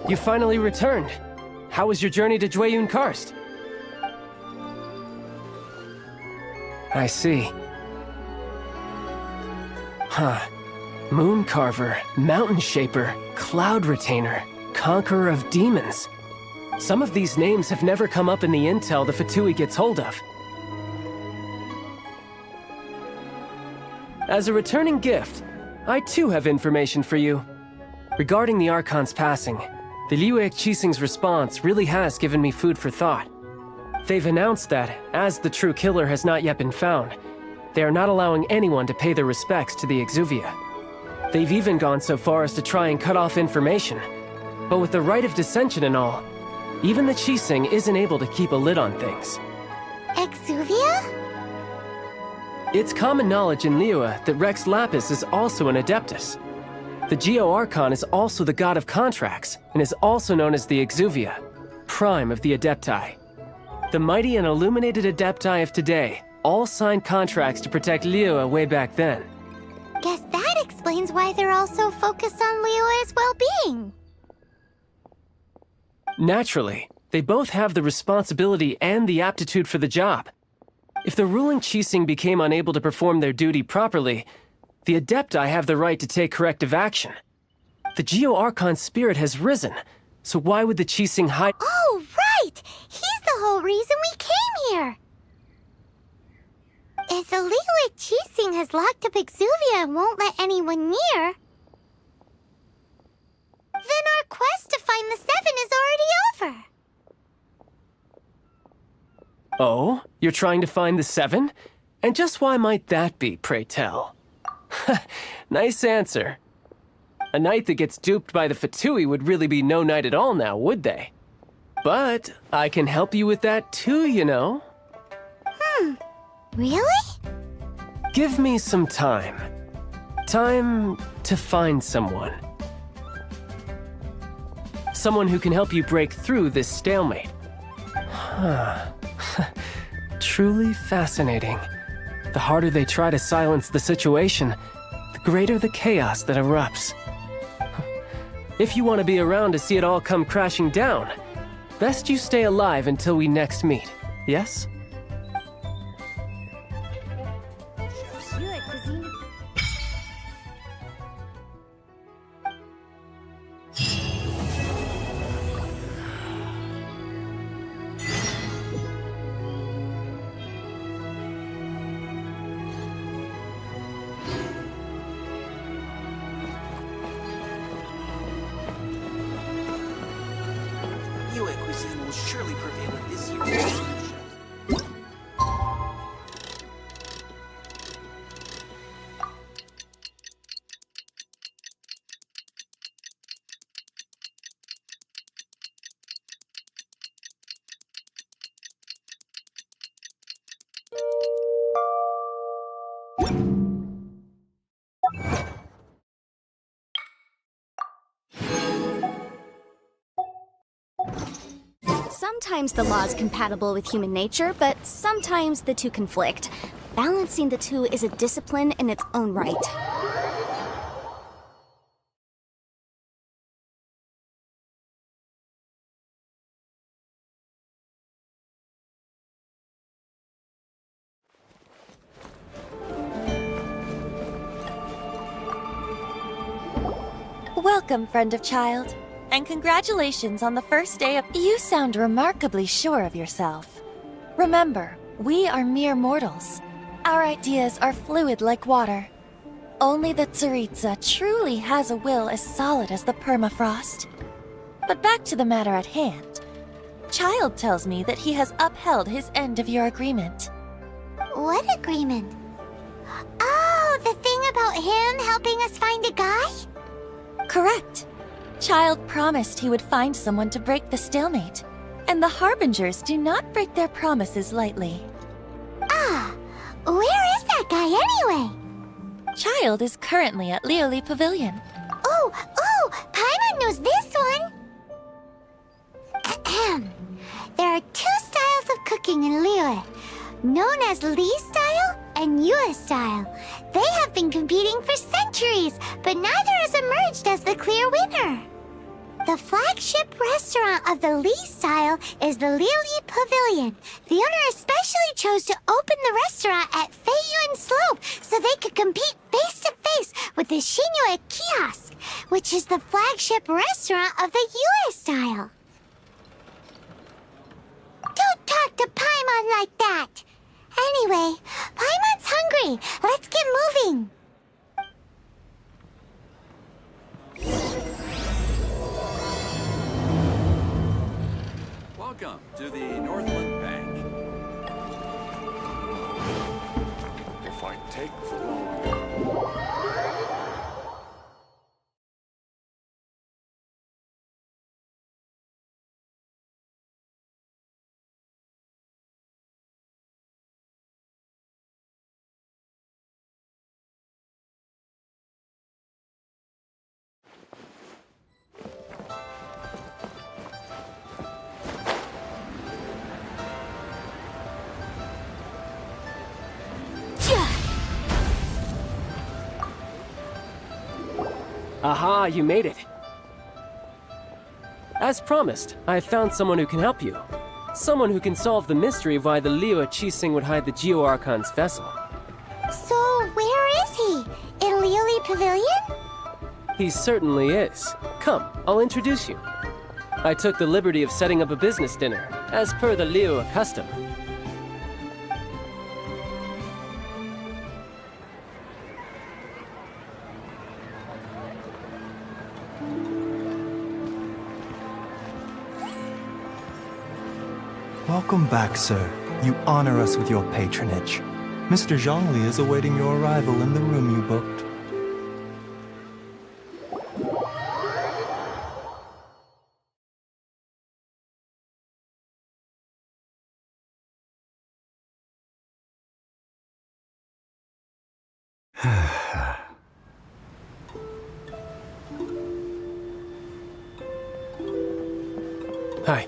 You finally returned. How was your journey to Jueyun Karst? I see. Huh. Moon Carver, Mountain Shaper, Cloud Retainer, Conqueror of Demons. Some of these names have never come up in the intel the Fatui gets hold of. As a returning gift, I too have information for you. Regarding the Archon's passing, the Liyue Qixing's response really has given me food for thought. They've announced that, as the true killer has not yet been found, they are not allowing anyone to pay their respects to the Exuvia. They've even gone so far as to try and cut off information. But with the right of dissension and all, even the Qixing isn't able to keep a lid on things. Exuvia? It's common knowledge in Liyue that Rex Lapis is also an Adeptus. The Geo-Archon is also the god of contracts, and is also known as the Exuvia, prime of the Adepti. The mighty and illuminated Adepti of today all signed contracts to protect Liyue way back then. Guess that explains why they're all so focused on Liyue's well-being. Naturally, they both have the responsibility and the aptitude for the job. If the ruling Qixing became unable to perform their duty properly, the Adepti have the right to take corrective action. The Geo-Archon's spirit has risen, so why would the Qixing hide— Oh, right! He's the whole reason we came here! If the Liyue Qixing has locked up Exuvia and won't let anyone near, then our quest to find the Seven is already over. Oh? You're trying to find the Seven? And just why might that be, pray tell? Nice answer. A knight that gets duped by the Fatui would really be no knight at all now, would they? But I can help you with that too, you know. Really? Give me some time. Time to find someone. Someone who can help you break through this stalemate. Truly fascinating. The harder they try to silence the situation, the greater the chaos that erupts. If you want to be around to see it all come crashing down, best you stay alive until we next meet, yes? Cuisine will surely prevail in this year's championship. Sometimes the law is compatible with human nature, but sometimes the two conflict. Balancing the two is a discipline in its own right. Welcome, friend of child. and congratulations on the first day of— You sound remarkably sure of yourself. Remember, we are mere mortals. Our ideas are fluid like water. Only the Tsaritsa truly has a will as solid as the permafrost. But back to the matter at hand. Child tells me that he has upheld his end of your agreement. What agreement? Oh, the thing about him helping us find a guy? Correct. Child promised he would find someone to break the stalemate. And the Harbingers do not break their promises lightly. Ah, where is that guy anyway? Child is currently at Lioli Pavilion. Oh, Paimon knows this one. Ahem. There are two styles of cooking in Liyue, known as Li style and Yue style. They have been competing for centuries, but neither has emerged as the clear winner. The flagship restaurant of the Li style is the Lioli Pavilion. The owner especially chose to open the restaurant at Feiyuan Slope so they could compete face-to-face with the Xinyue Kiosk, which is the flagship restaurant of the Yue style. Don't talk to Paimon like that! Anyway, Paimon's hungry. Let's get moving. Welcome to the Northland Bank. If I take the long. Aha, you made it. As promised, I found someone who can help you. Someone who can solve the mystery of why the Liyue Qixing would hide the Geo Archon's vessel. So, where is he? In Lioli Pavilion? He certainly is. Come, I'll introduce you. I took the liberty of setting up a business dinner, as per the Liyue custom. Welcome back, sir. You honor us with your patronage. Mr. Zhongli is awaiting your arrival in the room you booked. Hi.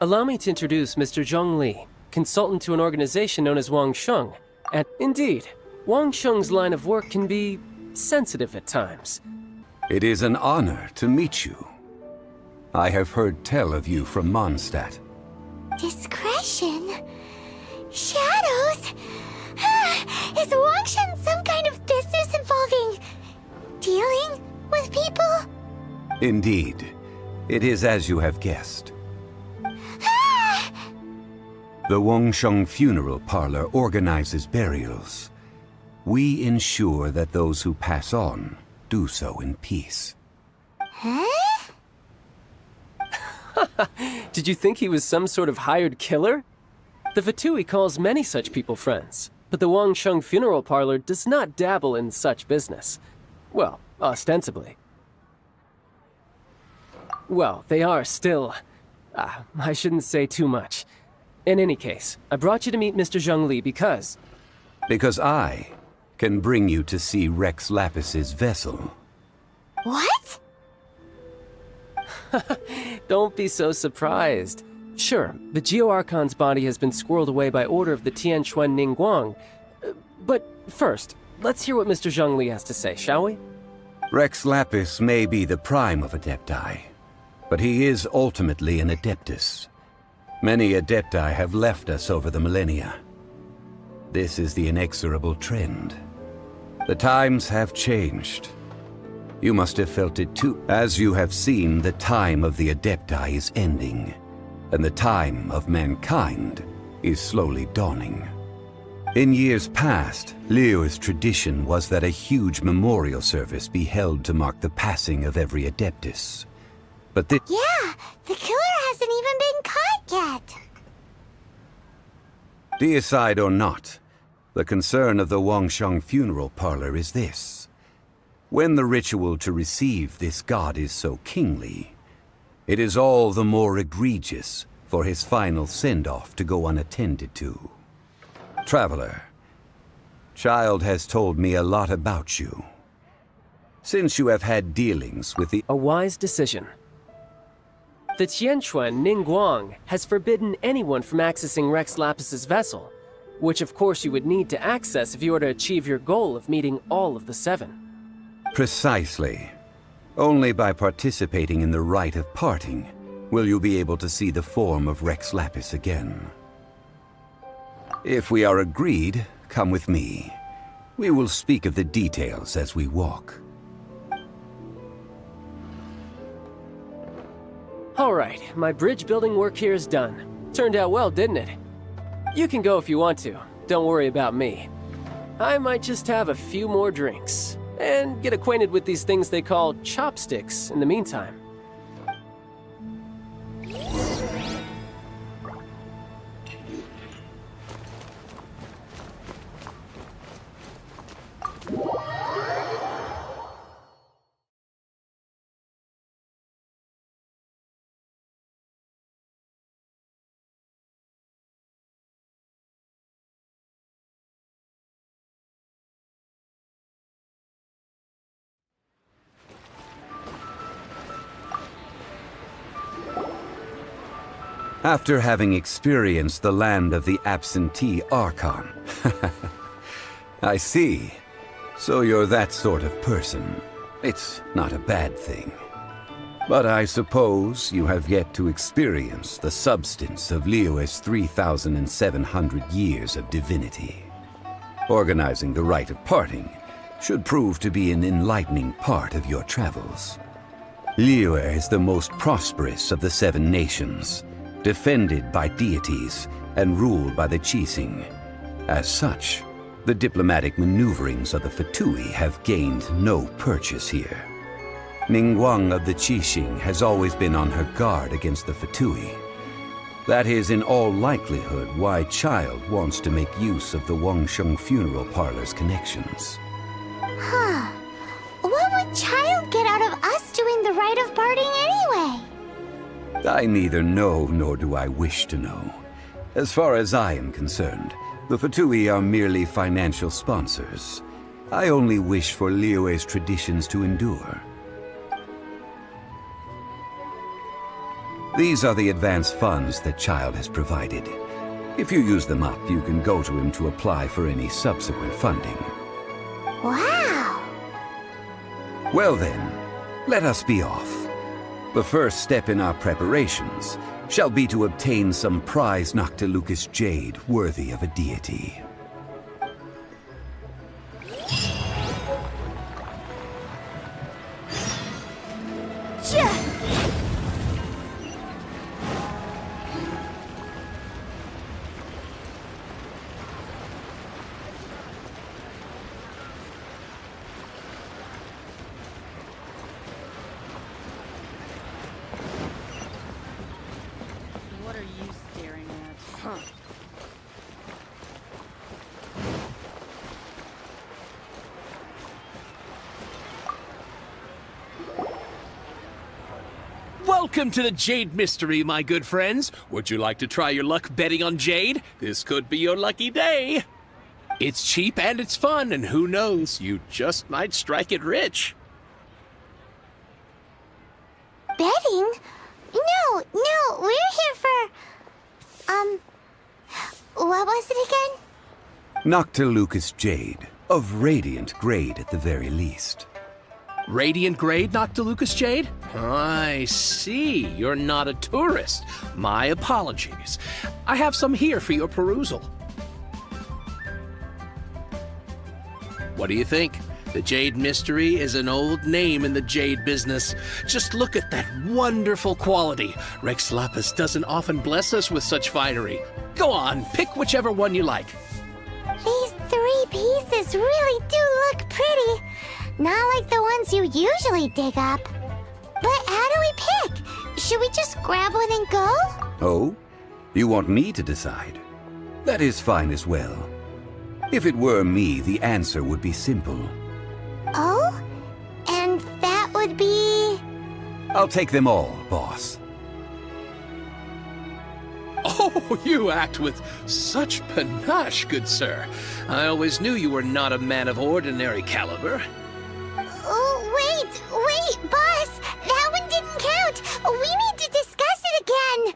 Allow me to introduce Mr. Zhong Li, consultant to an organization known as Wang Sheng. And indeed, Wang Sheng's line of work can be sensitive at times. It is an honor to meet you. I have heard tell of you from Mondstadt. Discretion? Shadows? Is Wang Shen some kind of business involving dealing with people? Indeed. It is as you have guessed. The Wangsheng Funeral Parlor organizes burials. We ensure that those who pass on do so in peace. Huh? Did you think he was some sort of hired killer? The Fatui calls many such people friends, but the Wangsheng Funeral Parlor does not dabble in such business. Well, ostensibly. Well, they are still... I shouldn't say too much. In any case, I brought you to meet Mr. Zhong Li because... Because I can bring you to see Rex Lapis's vessel. What? Don't be so surprised. Sure, the Geo Archon's body has been squirreled away by order of the Tianquan Ningguang. But first, let's hear what Mr. Zhong Li has to say, shall we? Rex Lapis may be the prime of Adepti, But he is ultimately an Adeptus. Many Adepti have left us over the millennia. This is the inexorable trend. The times have changed. You must have felt it too. As you have seen, the time of the Adepti is ending, and the time of mankind is slowly dawning. In years past, Liyue's tradition was that a huge memorial service be held to mark the passing of every Adeptus. But this— Yeah, the killer hasn't even been caught yet. Deicide or not, the concern of the Wangsheng funeral parlor is this. When the ritual to receive this god is so kingly, it is all the more egregious for his final send-off to go unattended to. Traveler, Child has told me a lot about you. Since you have had dealings with the— A wise decision. The Tianquan Ningguang has forbidden anyone from accessing Rex Lapis's vessel, which of course you would need to access if you were to achieve your goal of meeting all of the 7. Precisely. Only by participating in the rite of parting will you be able to see the form of Rex Lapis again. If we are agreed, come with me. We will speak of the details as we walk. All right, my bridge building work here is done. Turned out well, didn't it? You can go if you want to. Don't worry about me. I might just have a few more drinks and get acquainted with these things they call chopsticks in the meantime. After having experienced the land of the absentee Archon. I see. So you're that sort of person. It's not a bad thing. But I suppose you have yet to experience the substance of Liyue's 3,700 years of divinity. Organizing the rite of parting should prove to be an enlightening part of your travels. Liyue is the most prosperous of the 7 nations, defended by deities and ruled by the Qixing. As such, the diplomatic maneuverings of the Fatui have gained no purchase here. Ningguang of the Qixing has always been on her guard against the Fatui. That is in all likelihood why Child wants to make use of the Wangsheng funeral parlor's connections. Huh. What would Child get out of us doing the rite of parting anyway? I neither know nor do I wish to know. As far as I am concerned, the Fatui are merely financial sponsors. I only wish for Liyue's traditions to endure. These are the advance funds that Child has provided. If you use them up, you can go to him to apply for any subsequent funding. Wow! Well then, let us be off. The first step in our preparations shall be to obtain some prize Noctilucous jade worthy of a deity. What are you staring at? Huh. Welcome to the Jade Mystery, my good friends. Would you like to try your luck betting on Jade? This could be your lucky day. It's cheap and it's fun, and who knows, you just might strike it rich. Betting? No, we're here for... what was it again? Noctilucous jade, of radiant grade at the very least. Radiant grade, Noctilucous Jade? I see. You're not a tourist. My apologies. I have some here for your perusal. What do you think? The Jade Mystery is an old name in the jade business. Just look at that wonderful quality. Rex Lapis doesn't often bless us with such finery. Go on, pick whichever one you like. These 3 pieces really do look pretty. Not like the ones you usually dig up. But how do we pick? Should we just grab one and go? Oh? You want me to decide? That is fine as well. If it were me, the answer would be simple. Oh? And that would be... I'll take them all, boss. Oh, you act with such panache, good sir. I always knew you were not a man of ordinary caliber. Oh, wait, boss! That one didn't count! We need to discuss it again!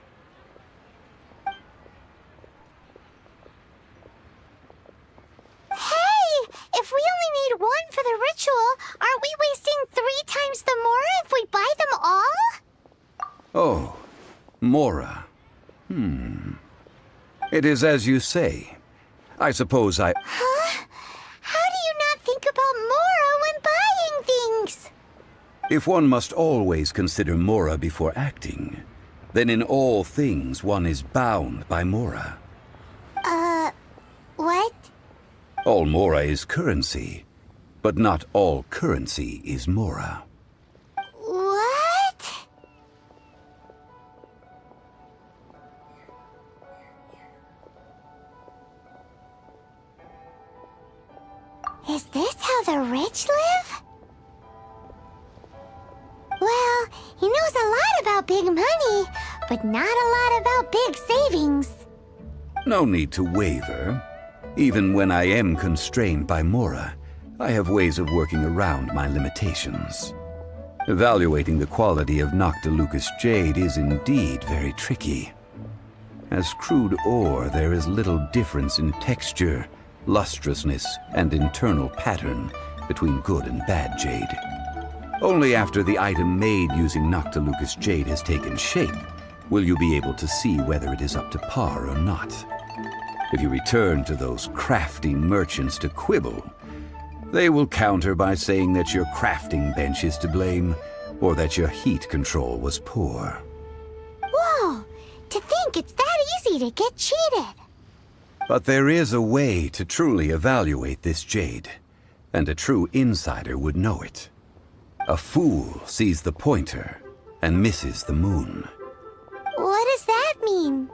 Hey! If we only need one for the ritual, aren't we wasting 3 times the Mora if we buy them all? Oh, Mora. It is as you say. I suppose I... Huh? How do you not think about Mora when buying things? If one must always consider Mora before acting, then in all things one is bound by Mora. What? All Mora is currency, but not all currency is Mora. What? Is this how the rich live? Well, he knows a lot about big money, but not a lot about big savings. No need to waver. Even when I am constrained by Mora, I have ways of working around my limitations. Evaluating the quality of Noctilucous Jade is indeed very tricky. As crude ore, there is little difference in texture, lustrousness, and internal pattern between good and bad jade. Only after the item made using Noctilucous Jade has taken shape will you be able to see whether it is up to par or not. If you return to those crafty merchants to quibble, they will counter by saying that your crafting bench is to blame, or that your heat control was poor. Whoa! To think it's that easy to get cheated! But there is a way to truly evaluate this jade, and a true insider would know it. A fool sees the pointer and misses the moon. What does that mean?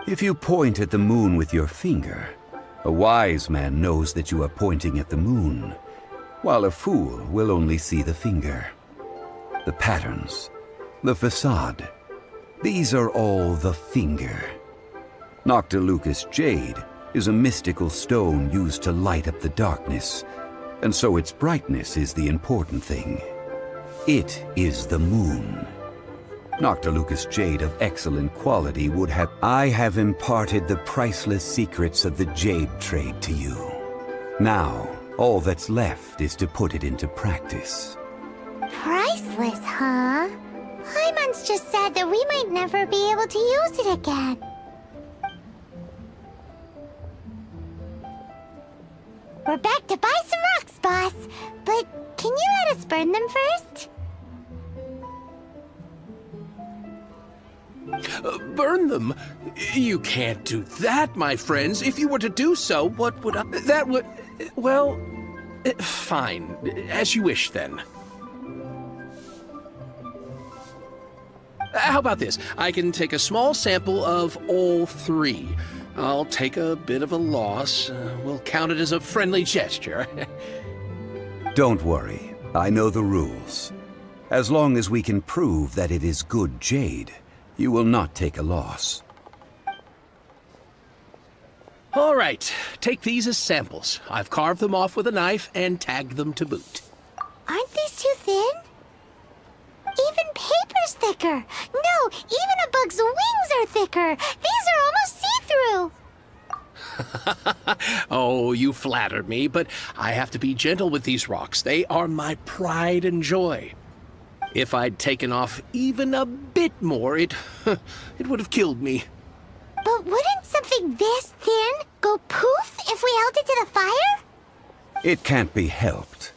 If you point at the moon with your finger, a wise man knows that you are pointing at the moon, while a fool will only see the finger. The patterns, the facade, these are all the finger. Noctilucous Jade is a mystical stone used to light up the darkness, and so its brightness is the important thing. It is the moon. Noctilucous Jade of excellent quality would have... I have imparted the priceless secrets of the jade trade to you. Now, all that's left is to put it into practice. Priceless, huh? Hyman's just said that we might never be able to use it again. We're back to buy some rocks, boss. But can you let us burn them first? Burn them? You can't do that, my friends. If you were to do so, what would I... That would... Well... Fine. As you wish, then. How about this? I can take a small sample of all 3. I'll take a bit of a loss. We'll count it as a friendly gesture. Don't worry. I know the rules. As long as we can prove that it is good jade, you will not take a loss. All right. Take these as samples. I've carved them off with a knife and tagged them to boot. Aren't these too thin? Even paper's thicker. No, even a bug's wings are thicker. These are almost see-through. Oh, you flatter me, but I have to be gentle with these rocks. They are my pride and joy. If I'd taken off even a bit more, it would have killed me. But wouldn't something this thin go poof if we held it to the fire? It can't be helped.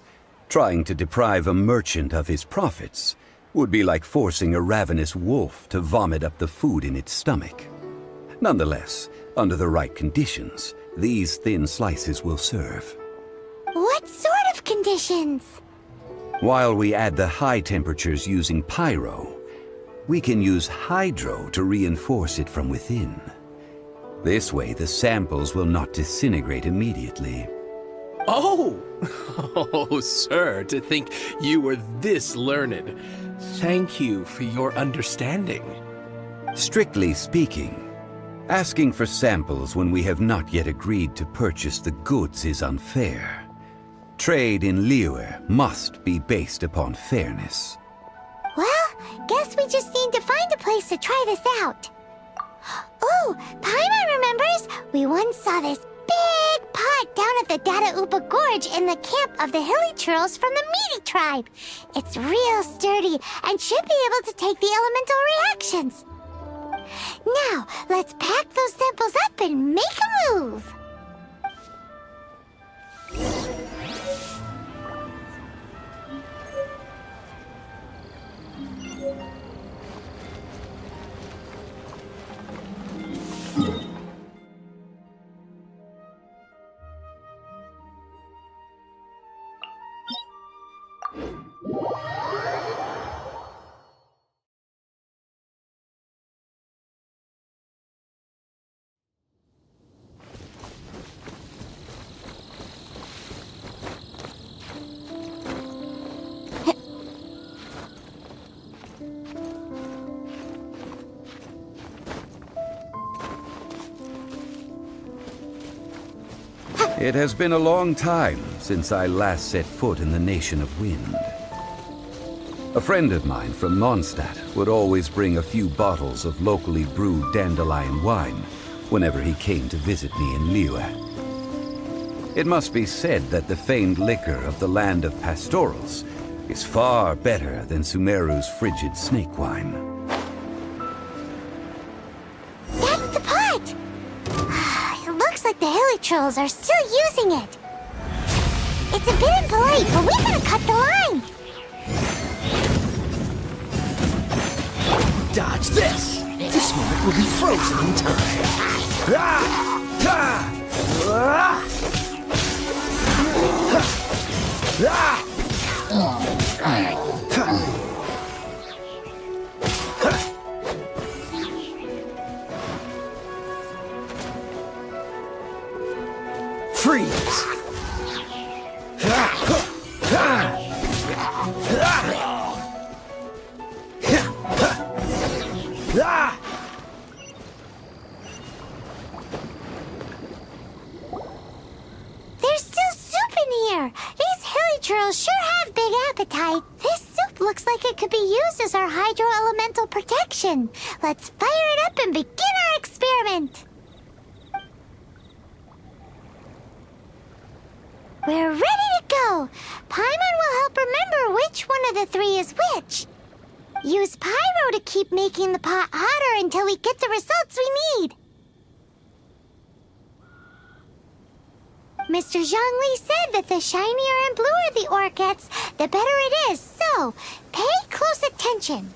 Trying to deprive a merchant of his profits would be like forcing a ravenous wolf to vomit up the food in its stomach. Nonetheless, under the right conditions, these thin slices will serve. What sort of conditions? While we add the high temperatures using pyro, we can use hydro to reinforce it from within. This way, the samples will not disintegrate immediately. Oh! Oh, sir, to think you were this learned. Thank you for your understanding. Strictly speaking, asking for samples when we have not yet agreed to purchase the goods is unfair. Trade in Liyue must be based upon fairness. Well, guess we just need to find a place to try this out. Oh, Paimon remembers we once saw this big pot down at the Dada Upa Gorge in the camp of the hilly churls from the Meaty tribe. It's real sturdy and should be able to take the elemental reactions. Now, let's pack those samples up and make a move. It has been a long time since I last set foot in the Nation of Wind. A friend of mine from Mondstadt would always bring a few bottles of locally brewed dandelion wine whenever he came to visit me in Liyue. It must be said that the famed liquor of the land of pastorals is far better than Sumeru's frigid snake wine. That's the pot! It looks like the hilly trolls are still using it. It's a bit impolite, but we gotta cut the line. Dodge this! This moment will be frozen in time. Freeze! There's still soup in here. These hilly churls sure have big appetite. This soup looks like it could be used as our hydro-elemental protection. Let's fire it up and begin our experiment. We're ready to go. Paimon will help remember which one of the three is which. Use pyro to keep making the pot hotter until we get the results we need. Mr. Zhongli said that the shinier and bluer the ore gets, the better it is. So, pay close attention.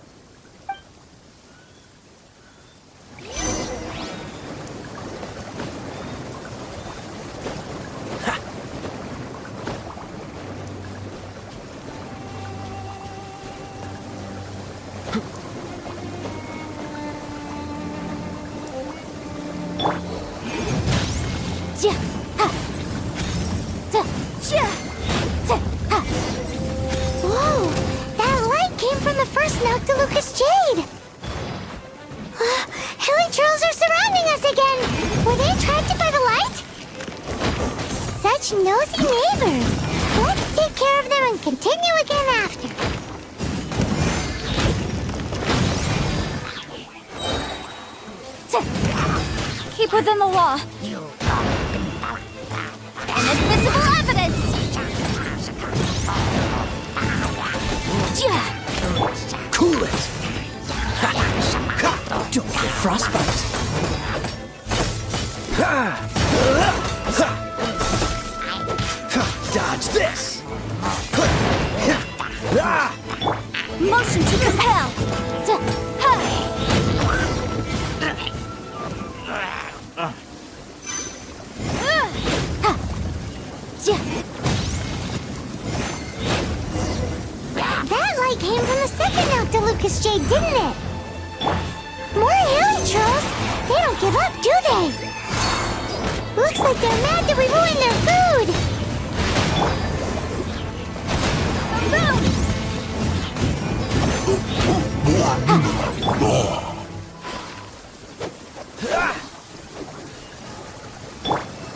Whoa! That light came from the first Noctilucous Jade! Hilly trolls are surrounding us again! Were they attracted by the light? Such nosy neighbors! Let's take care of them and continue again after. Keep within the law. Inadmissible evidence! Cool it! Ha! Ha! Don't get frostbite! Ha! Ha! Ha! Dodge this! Ah! Motion to compel! That light came from the second Noctilucous Jade, didn't it? More hairy trolls? They don't give up, do they? Looks like they're mad that we ruined their food!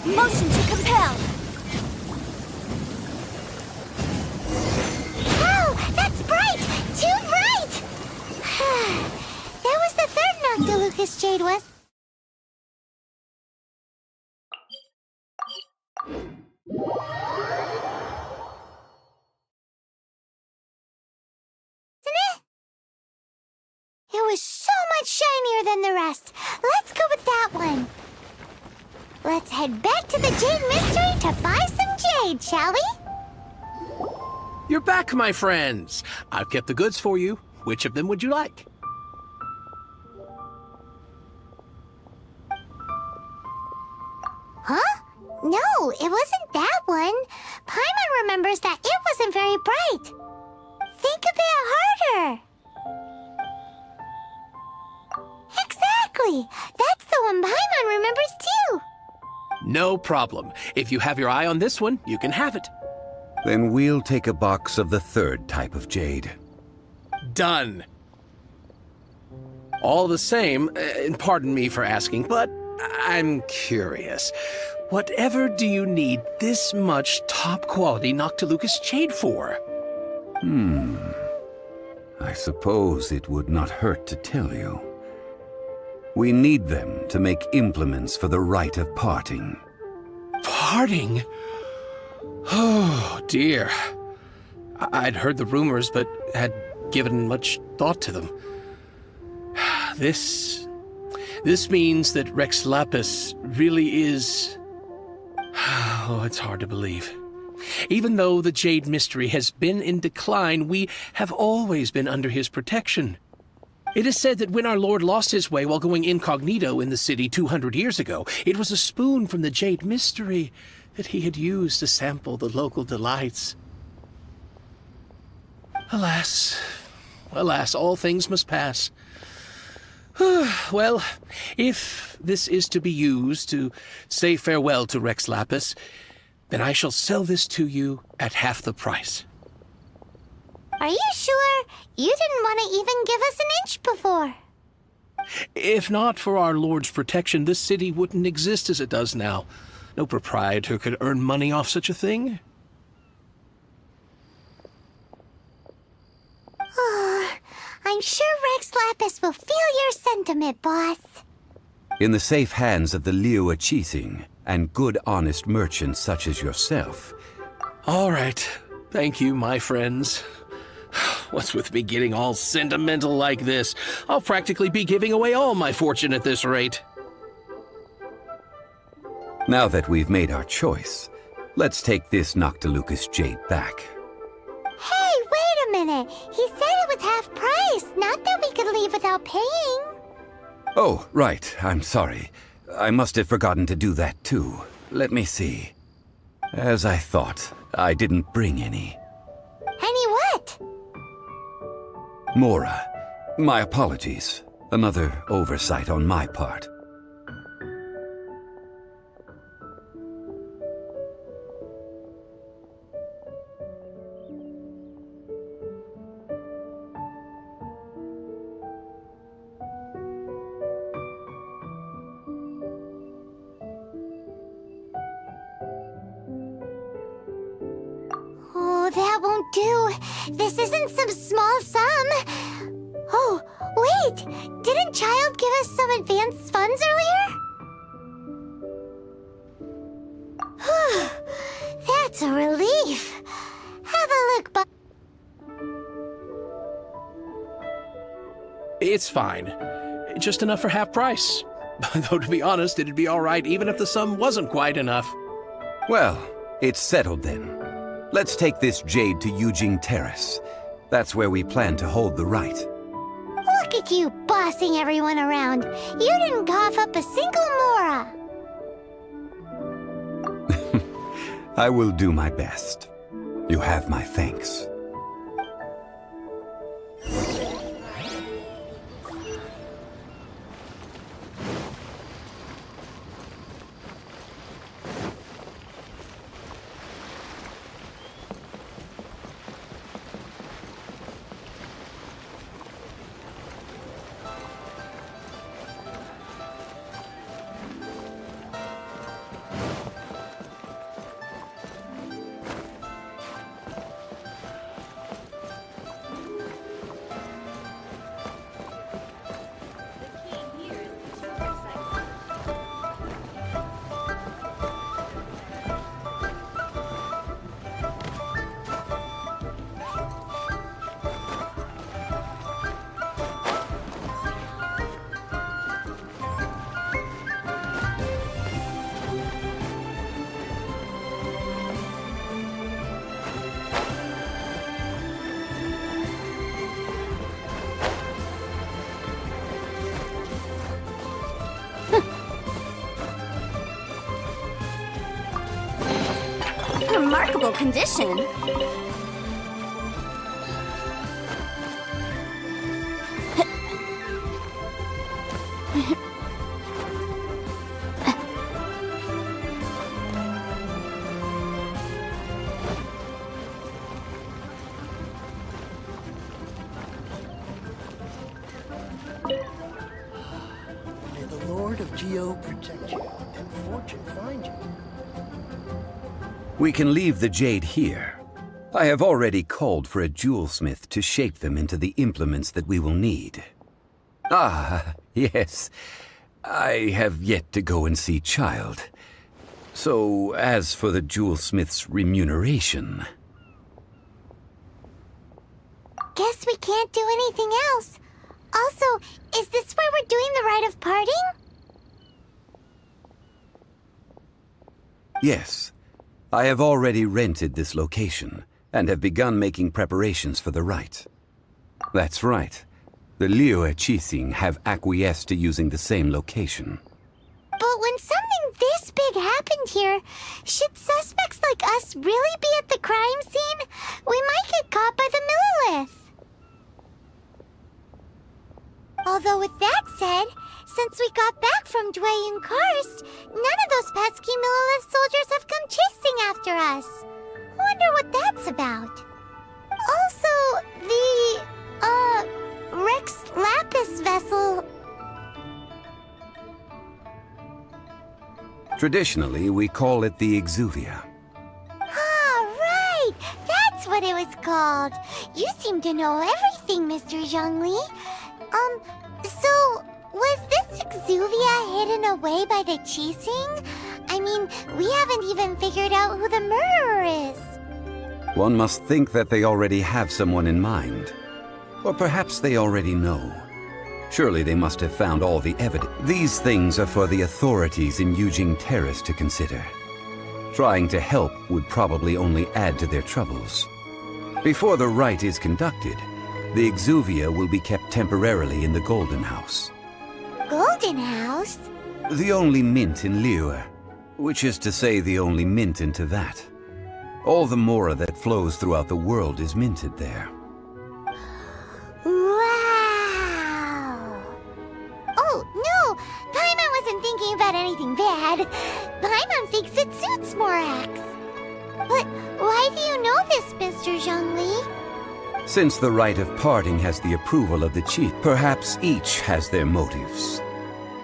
Motion to compel! Oh, that's bright! Too bright! That was the third Noctilucous Jade, was... It was so much shinier than the rest. Let's go with that one. Let's head back to the Jade Mystery to buy some jade, shall we? You're back, my friends. I've kept the goods for you. Which of them would you like? Huh? No, it wasn't that one. Paimon remembers that it wasn't very bright. Think a bit harder. Exactly! That's the one Paimon remembers too! No problem. If you have your eye on this one, you can have it. Then we'll take a box of the third type of jade. Done. All the same, and pardon me for asking, but I'm curious. Whatever do you need this much top-quality Noctilucous jade for? I suppose it would not hurt to tell you. We need them to make implements for the rite of parting. Parting? Oh, dear. I'd heard the rumors, but had given much thought to them. This means that Rex Lapis really is... Oh, it's hard to believe. Even though the Jade Mystery has been in decline, we have always been under his protection. It is said that when our Lord lost his way while going incognito in the city 200 years ago, it was a spoon from the Jade Mystery that he had used to sample the local delights. Alas, alas, all things must pass. Well, if this is to be used to say farewell to Rex Lapis, then I shall sell this to you at half the price. Are you sure? You didn't want to even give us an inch before. If not for our Lord's protection, this city wouldn't exist as it does now. No proprietor could earn money off such a thing. I'm sure Rex Lapis will feel your sentiment, boss. In the safe hands of the Liu Chising and good honest merchants such as yourself. All right. Thank you, my friends. What's with me getting all sentimental like this? I'll practically be giving away all my fortune at this rate. Now that we've made our choice, let's take this Noctilucous jade back. Hey, wait a minute. He said it was half price, not that we could leave without paying. Oh, right. I'm sorry. I must have forgotten to do that too. Let me see. As I thought, I didn't bring any. Any what? Mora, my apologies. Another oversight on my part. Oh, that won't do. This isn't some small sum. Oh, wait! Didn't Child give us some advance funds earlier? It's fine. Just enough for half price. Though, to be honest, it'd be all right even if the sum wasn't quite enough. Well, it's settled then. Let's take this jade to Yujing Terrace. That's where we plan to hold the rite. Look at you bossing everyone around. You didn't cough up a single mora. I will do my best. You have my thanks. Remarkable condition. May the Lord of Geo protect you and fortune find you. We can leave the jade here. I have already called for a jewelsmith to shape them into the implements that we will need. Ah, yes. I have yet to go and see Child. So, as for the jewelsmith's remuneration... Guess we can't do anything else. Also, is this where we're doing the rite of parting? Yes. I have already rented this location, and have begun making preparations for the rite. That's right. The Liyue Qixing have acquiesced to using the same location. But when something this big happened here, should suspects like us really be at the crime scene? We might get caught by the Millilith. Although with that said, since we got back from Dwayne Karst, none of those pesky Millilith soldiers have come chasing after us. Wonder what that's about. Also, the, Rex Lapis vessel... Traditionally, we call it the Exuvia. Ah, right! That's what it was called. You seem to know everything, Mr. Zhongli. So, was this Exuvia hidden away by the Qixing? I mean, we haven't even figured out who the murderer is. One must think that they already have someone in mind. Or perhaps they already know. Surely they must have found all the evidence. These things are for the authorities in Yujing Terrace to consider. Trying to help would probably only add to their troubles. Before the rite is conducted, the Exuvia will be kept temporarily in the Golden House. Golden House? The only mint in Liyue, which is to say the only mint in Teyvat. All the mora that flows throughout the world is minted there. Wow! Oh, no! Paimon wasn't thinking about anything bad. Paimon thinks it suits Morax. But why do you know this, Mr. Zhongli? Since the rite of parting has the approval of the chief, perhaps each has their motives.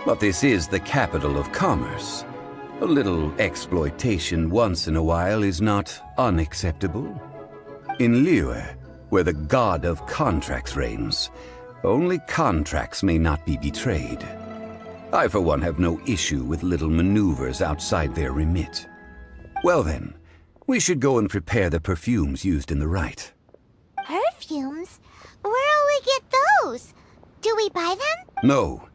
But this is the capital of commerce. A little exploitation once in a while is not unacceptable. In Liyue, where the god of contracts reigns, only contracts may not be betrayed. I, for one, have no issue with little maneuvers outside their remit. Well then, we should go and prepare the perfumes used in the rite. Perfumes? Where'll we get those? Do we buy them? No.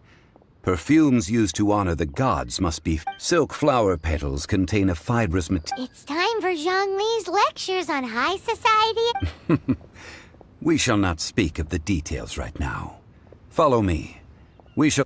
Perfumes used to honor the gods must be... Silk flower petals contain a fibrous material. It's time for Zhongli's lectures on high society. We shall not speak of the details right now. Follow me. We shall...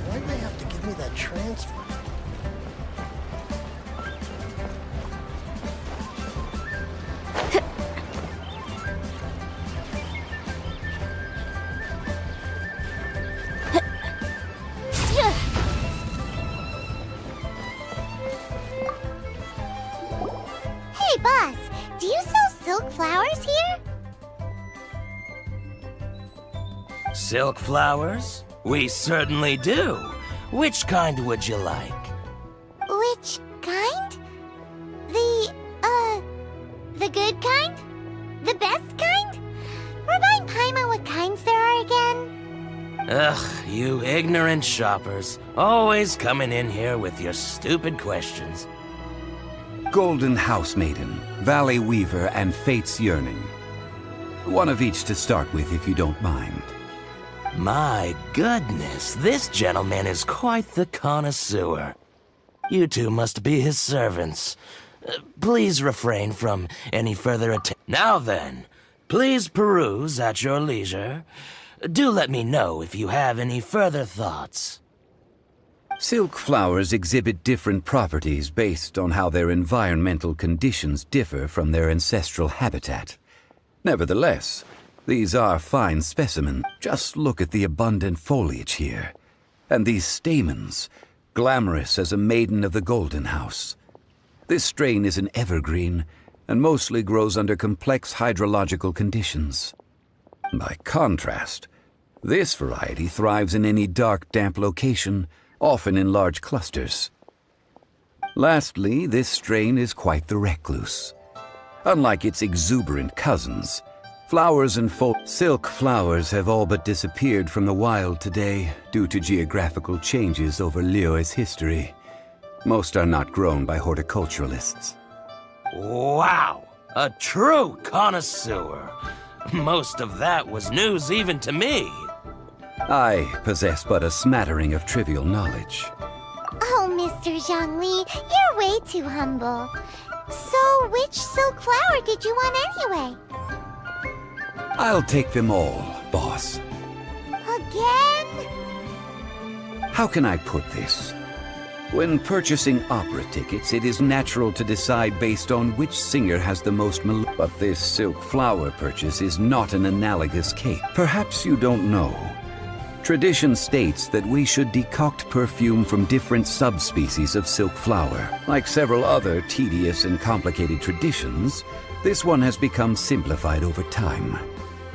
Why'd they have to give me that transfer? Hey, boss, do you sell silk flowers here? Silk flowers? We certainly do. Which kind would you like? Which kind? The good kind? The best kind? Remind Paimon what kinds there are again? Ugh, you ignorant shoppers. Always coming in here with your stupid questions. Golden House Maiden, Valley Weaver, and Fate's Yearning. One of each to start with, if you don't mind. My goodness, this gentleman is quite the connoisseur. You two must be his servants. Please refrain from any further attention. Now then, please peruse at your leisure. Do let me know if you have any further thoughts. Silk flowers exhibit different properties based on how their environmental conditions differ from their ancestral habitat. Nevertheless, these are fine specimens. Just look at the abundant foliage here. And these stamens, glamorous as a maiden of the Golden House. This strain is an evergreen, and mostly grows under complex hydrological conditions. By contrast, this variety thrives in any dark, damp location, often in large clusters. Lastly, this strain is quite the recluse. Unlike its exuberant cousins, flowers and silk flowers have all but disappeared from the wild today due to geographical changes over Liyue's history. Most are not grown by horticulturalists. Wow! A true connoisseur! Most of that was news even to me. I possess but a smattering of trivial knowledge. Oh, Mr. Zhongli, you're way too humble. So, which silk flower did you want anyway? I'll take them all, boss. Again? How can I put this? When purchasing opera tickets, it is natural to decide based on which singer has the most but this silk flower purchase is not an analogous case. Perhaps you don't know. Tradition states that we should decoct perfume from different subspecies of silk flower. Like several other tedious and complicated traditions, this one has become simplified over time.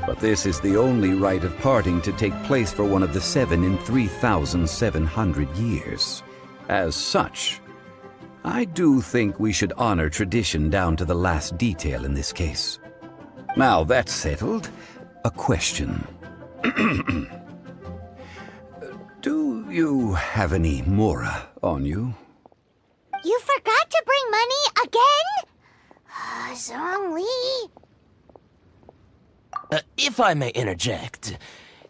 But this is the only rite of parting to take place for one of the 7 in 3,700 years. As such, I do think we should honor tradition down to the last detail in this case. Now that's settled, a question. Do you have any mora on you? You forgot to bring money again? Zhongli. If I may interject,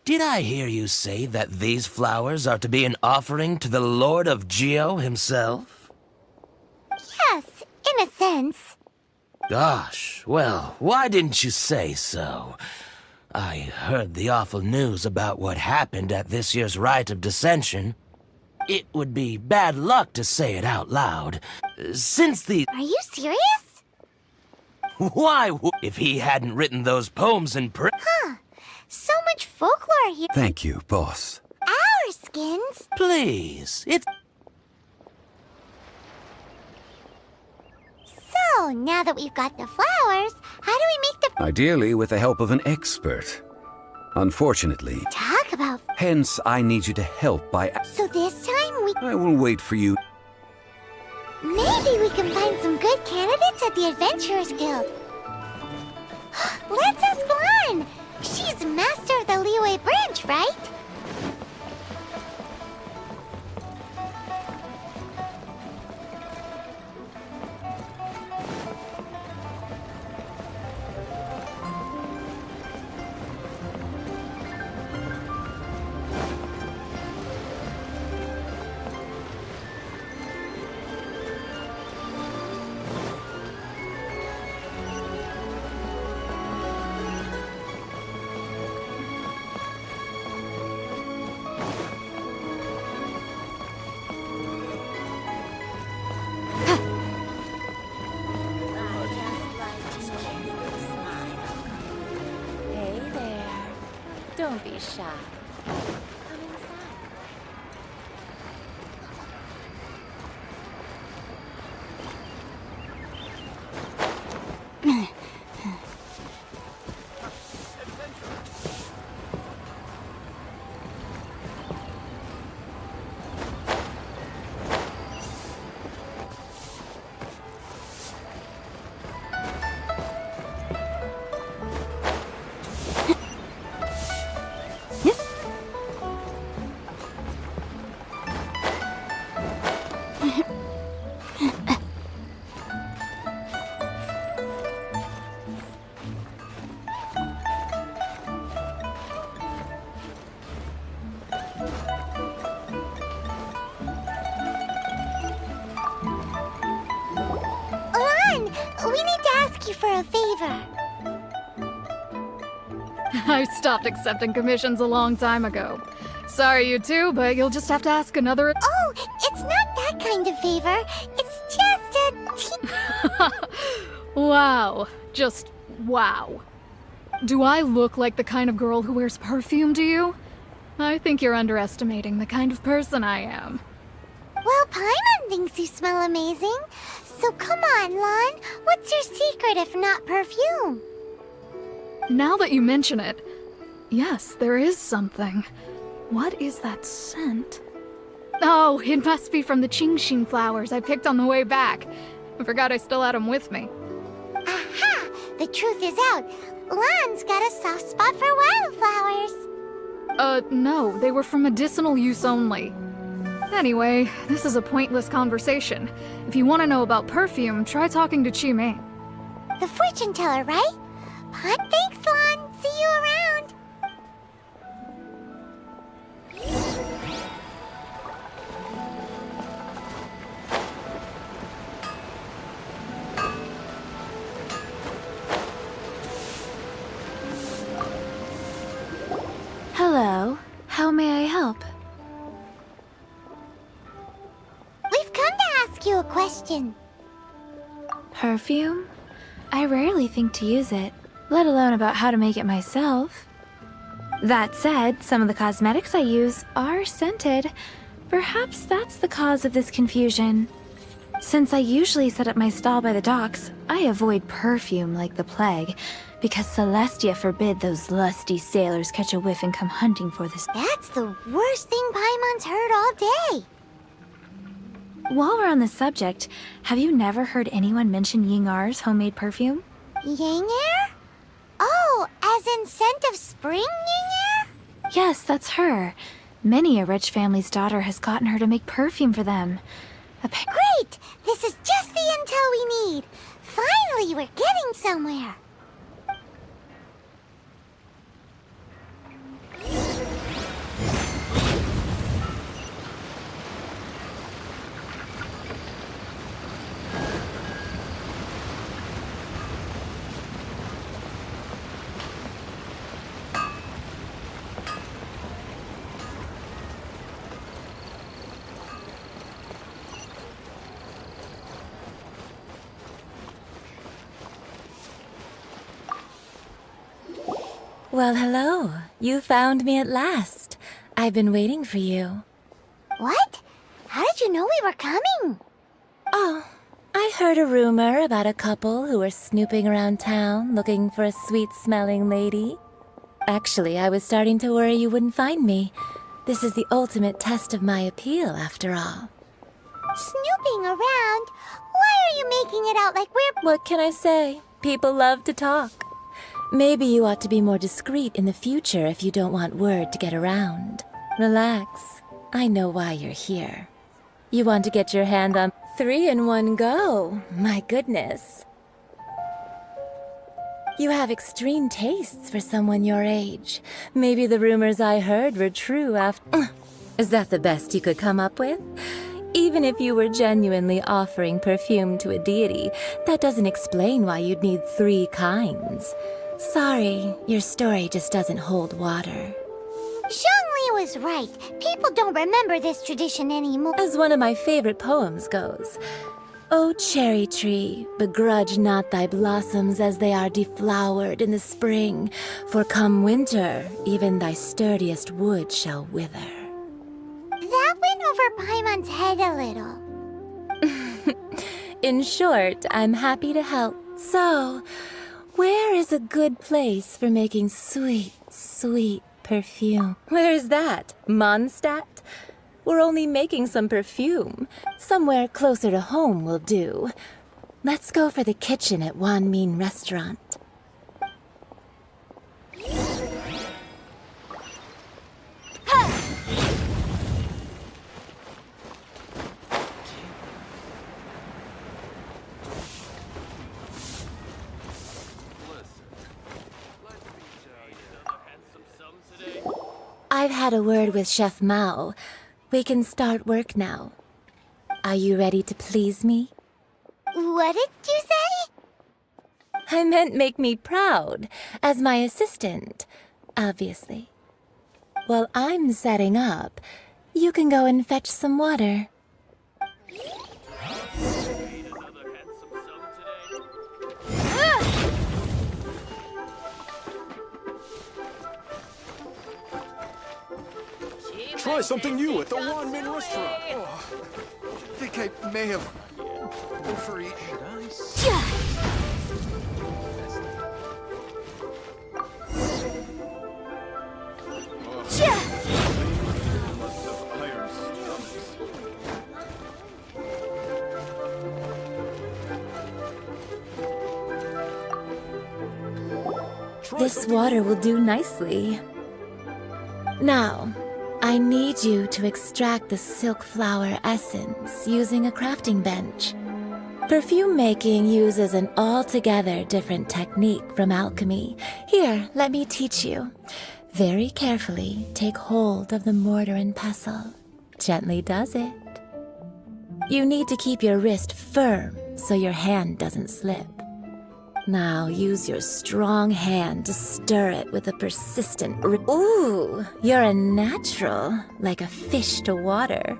did I hear you say that these flowers are to be an offering to the Lord of Geo himself? Yes, in a sense. Gosh, well, why didn't you say so? I heard the awful news about what happened at this year's Rite of Dissension. It would be bad luck to say it out loud, since the... Are you serious? Why if he hadn't written those poems in Huh. So much folklore here. Thank you, boss. Our skins? Please, it's... So, now that we've got the flowers, how do we make the... Ideally with the help of an expert. Unfortunately. Talk about... Hence, I need you to help by... So this time we... I will wait for you. Maybe we can find some good candidates at the Adventurers Guild. Let's ask Lan! She's master of the Liyue branch, right? Hey there. Don't be shy. Come inside. Lan, we need to ask you for a favor. I stopped accepting commissions a long time ago. Sorry, you two, but you'll just have to ask another. Oh, it's not that kind of favor. It's just a... Wow. Just wow. Do I look like the kind of girl who wears perfume to you? I think you're underestimating the kind of person I am. Well, Paimon thinks you smell amazing. So come on, Lan. What's your secret if not perfume? Now that you mention it, yes, there is something. What is that scent? Oh, it must be from the Genshin flowers I picked on the way back. I forgot I still had them with me. Aha! The truth is out. Lan's got a soft spot for wildflowers. No, they were for medicinal use only. Anyway, this is a pointless conversation. If you want to know about perfume, try talking to Chimay. The fortune teller, right? Thanks, Lan. See you around. Hello. How may I help? We've come to ask you a question. Perfume? I rarely think to use it, let alone about how to make it myself. That said, some of the cosmetics I use are scented. Perhaps that's the cause of this confusion. Since I usually set up my stall by the docks, I avoid perfume like the plague, because Celestia forbid those lusty sailors catch a whiff and come hunting for this. That's the worst thing Paimon's heard all day. While we're on the subject, have you never heard anyone mention Yingar's homemade perfume? Yingar? Oh, as in scent of spring, Yingar? Yes, that's her. Many a rich family's daughter has gotten her to make perfume for them. Great! This is just the intel we need. Finally, we're getting somewhere. Well, hello. You found me at last. I've been waiting for you. What? How did you know we were coming? Oh, I heard a rumor about a couple who were snooping around town looking for a sweet-smelling lady. Actually, I was starting to worry you wouldn't find me. This is the ultimate test of my appeal, after all. Snooping around? Why are you making it out like we're... What can I say? People love to talk. Maybe you ought to be more discreet in the future if you don't want word to get around. Relax. I know why you're here. You want to get your hand on 3 in one go. My goodness. You have extreme tastes for someone your age. Maybe the rumors I heard were true after... Is that the best you could come up with? Even if you were genuinely offering perfume to a deity, that doesn't explain why you'd need 3 kinds. Sorry, your story just doesn't hold water. Zhongli was right. People don't remember this tradition anymore. As one of my favorite poems goes, "O cherry tree, begrudge not thy blossoms as they are deflowered in the spring, for come winter, even thy sturdiest wood shall wither." That went over Paimon's head a little. In short, I'm happy to help. So, where is a good place for making sweet, sweet perfume? Where is that? Mondstadt? We're only making some perfume. Somewhere closer to home will do. Let's go for the kitchen at Wan Min Restaurant. I've had a word with Chef Mao. We can start work now. Are you ready to please me? What did you say? I meant make me proud, as my assistant, obviously. While I'm setting up, you can go and fetch some water. Try something new at the Wan Min restaurant. Oh, I think I may have overeaten. This water will do nicely. Now, I need you to extract the silk flower essence using a crafting bench. Perfume making uses an altogether different technique from alchemy. Here, let me teach you. Very carefully, take hold of the mortar and pestle. Gently does it. You need to keep your wrist firm so your hand doesn't slip. Now use your strong hand to stir it with a persistent Ooh, you're a natural, like a fish to water.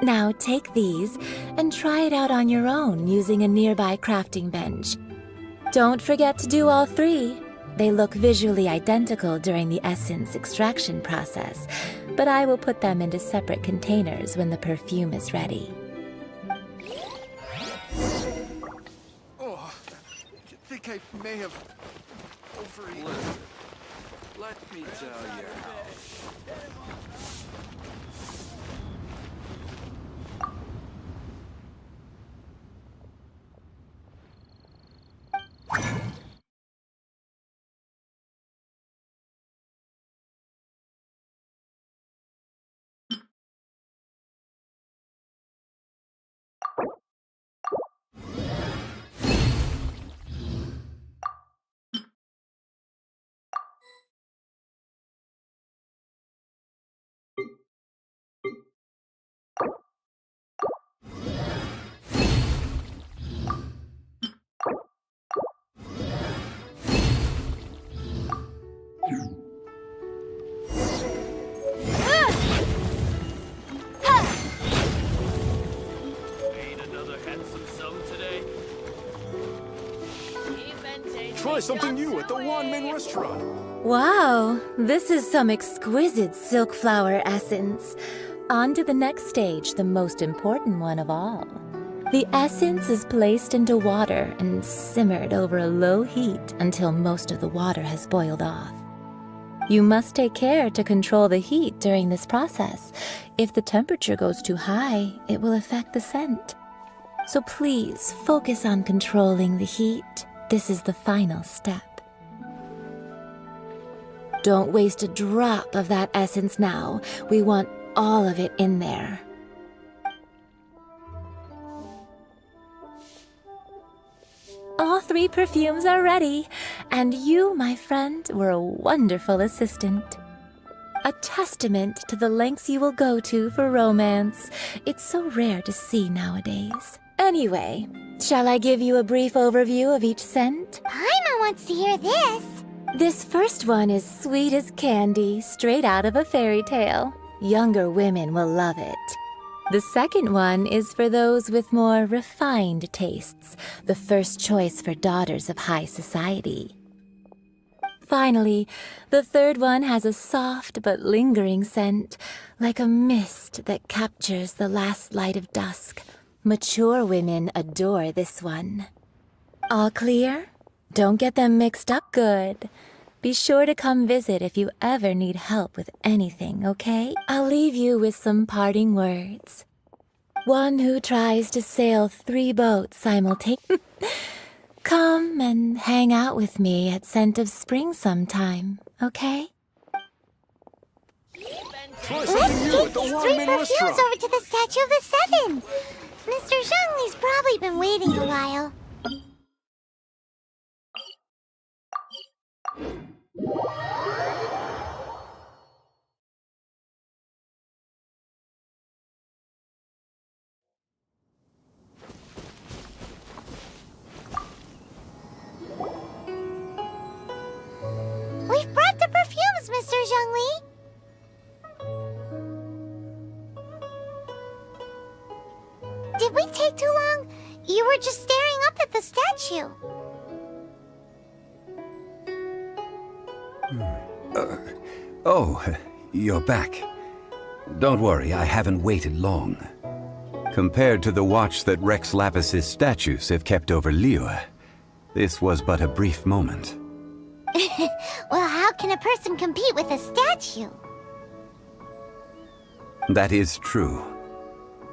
Now take these and try it out on your own using a nearby crafting bench. Don't forget to do all 3. They look visually identical during the essence extraction process, but I will put them into separate containers when the perfume is ready. I think I may have overeaten. Listen, let me tell you. Try something new at the Wan Min restaurant. Wow, this is some exquisite silk flower essence. On to the next stage, the most important one of all. The essence is placed into water and simmered over a low heat until most of the water has boiled off. You must take care to control the heat during this process. If the temperature goes too high, it will affect the scent. So please focus on controlling the heat. This is the final step. Don't waste a drop of that essence now. We want all of it in there. All 3 perfumes are ready, and you, my friend, were a wonderful assistant. A testament to the lengths you will go to for romance. It's so rare to see nowadays. Anyway, shall I give you a brief overview of each scent? Paimon wants to hear this. This first one is sweet as candy, straight out of a fairy tale. Younger women will love it. The second one is for those with more refined tastes, the first choice for daughters of high society. Finally, the third one has a soft but lingering scent, like a mist that captures the last light of dusk. Mature women adore this one. All clear? Don't get them mixed up good. Be sure to come visit if you ever need help with anything, okay? I'll leave you with some parting words. One who tries to sail 3 boats simultaneously. Come and hang out with me at Scent of Spring sometime, okay? Let's take these 3 perfumes over to the Statue of the Seven. Mr. Zhongli's probably been waiting a while. We've brought the perfumes, Mr. Zhongli. Did we take too long? You were just staring up at the statue. Oh, you're back. Don't worry, I haven't waited long. Compared to the watch that Rex Lapis's statues have kept over Liyue, this was but a brief moment. Well, how can a person compete with a statue? That is true.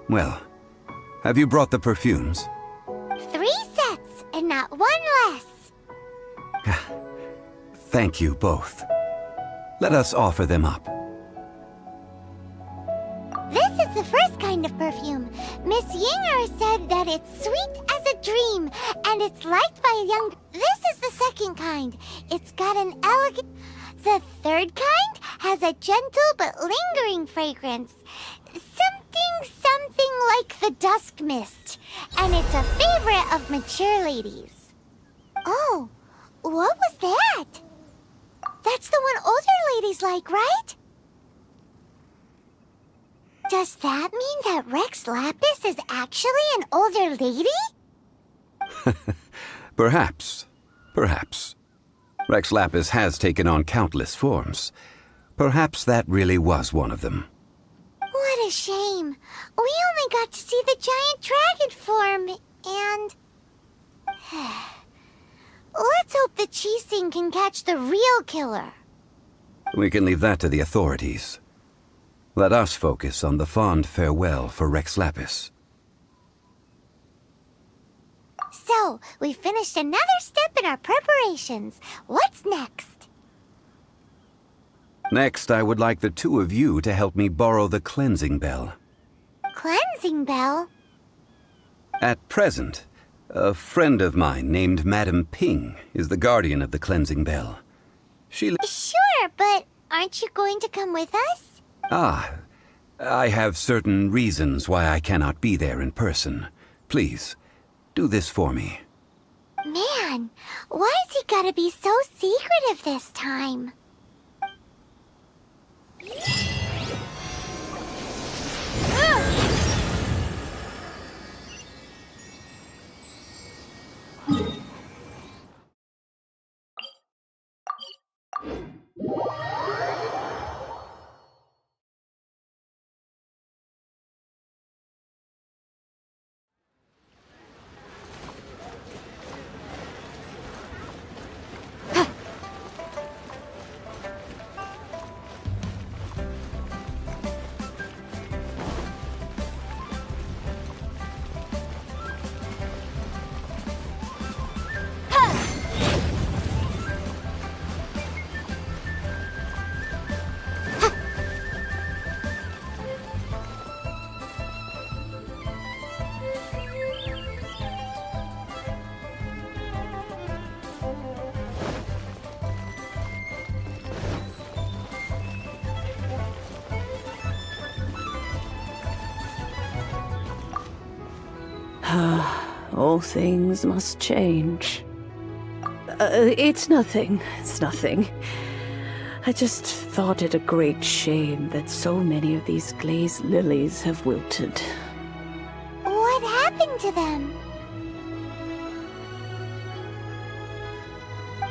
Well, have you brought the perfumes? 3 sets, and not 1 less. Thank you both. Let us offer them up. This is the first kind of perfume. Miss Yinger said that it's sweet as a dream, and it's liked by a young... This is the second kind. It's got an elegant... The third kind has a gentle but lingering fragrance. Something like the dusk mist. And it's a favorite of mature ladies. Oh, what was that? That's the one older ladies like, right? Does that mean that Rex Lapis is actually an older lady? Perhaps. Perhaps. Rex Lapis has taken on countless forms. Perhaps that really was one of them. What a shame. We only got to see the giant dragon form, and... Let's hope the Qixing can catch the real killer. We can leave that to the authorities. Let us focus on the fond farewell for Rex Lapis. So, we finished another step in our preparations. What's next? Next, I would like the 2 of you to help me borrow the cleansing bell. Cleansing bell? At present, a friend of mine named Madame Ping is the guardian of the cleansing bell. Sure, but aren't you going to come with us? Ah, I have certain reasons why I cannot be there in person. Please, do this for me. Man, why's he gotta be so secretive this time? All things must change. It's nothing. It's nothing. I just thought it a great shame that so many of these glazed lilies have wilted. What happened to them?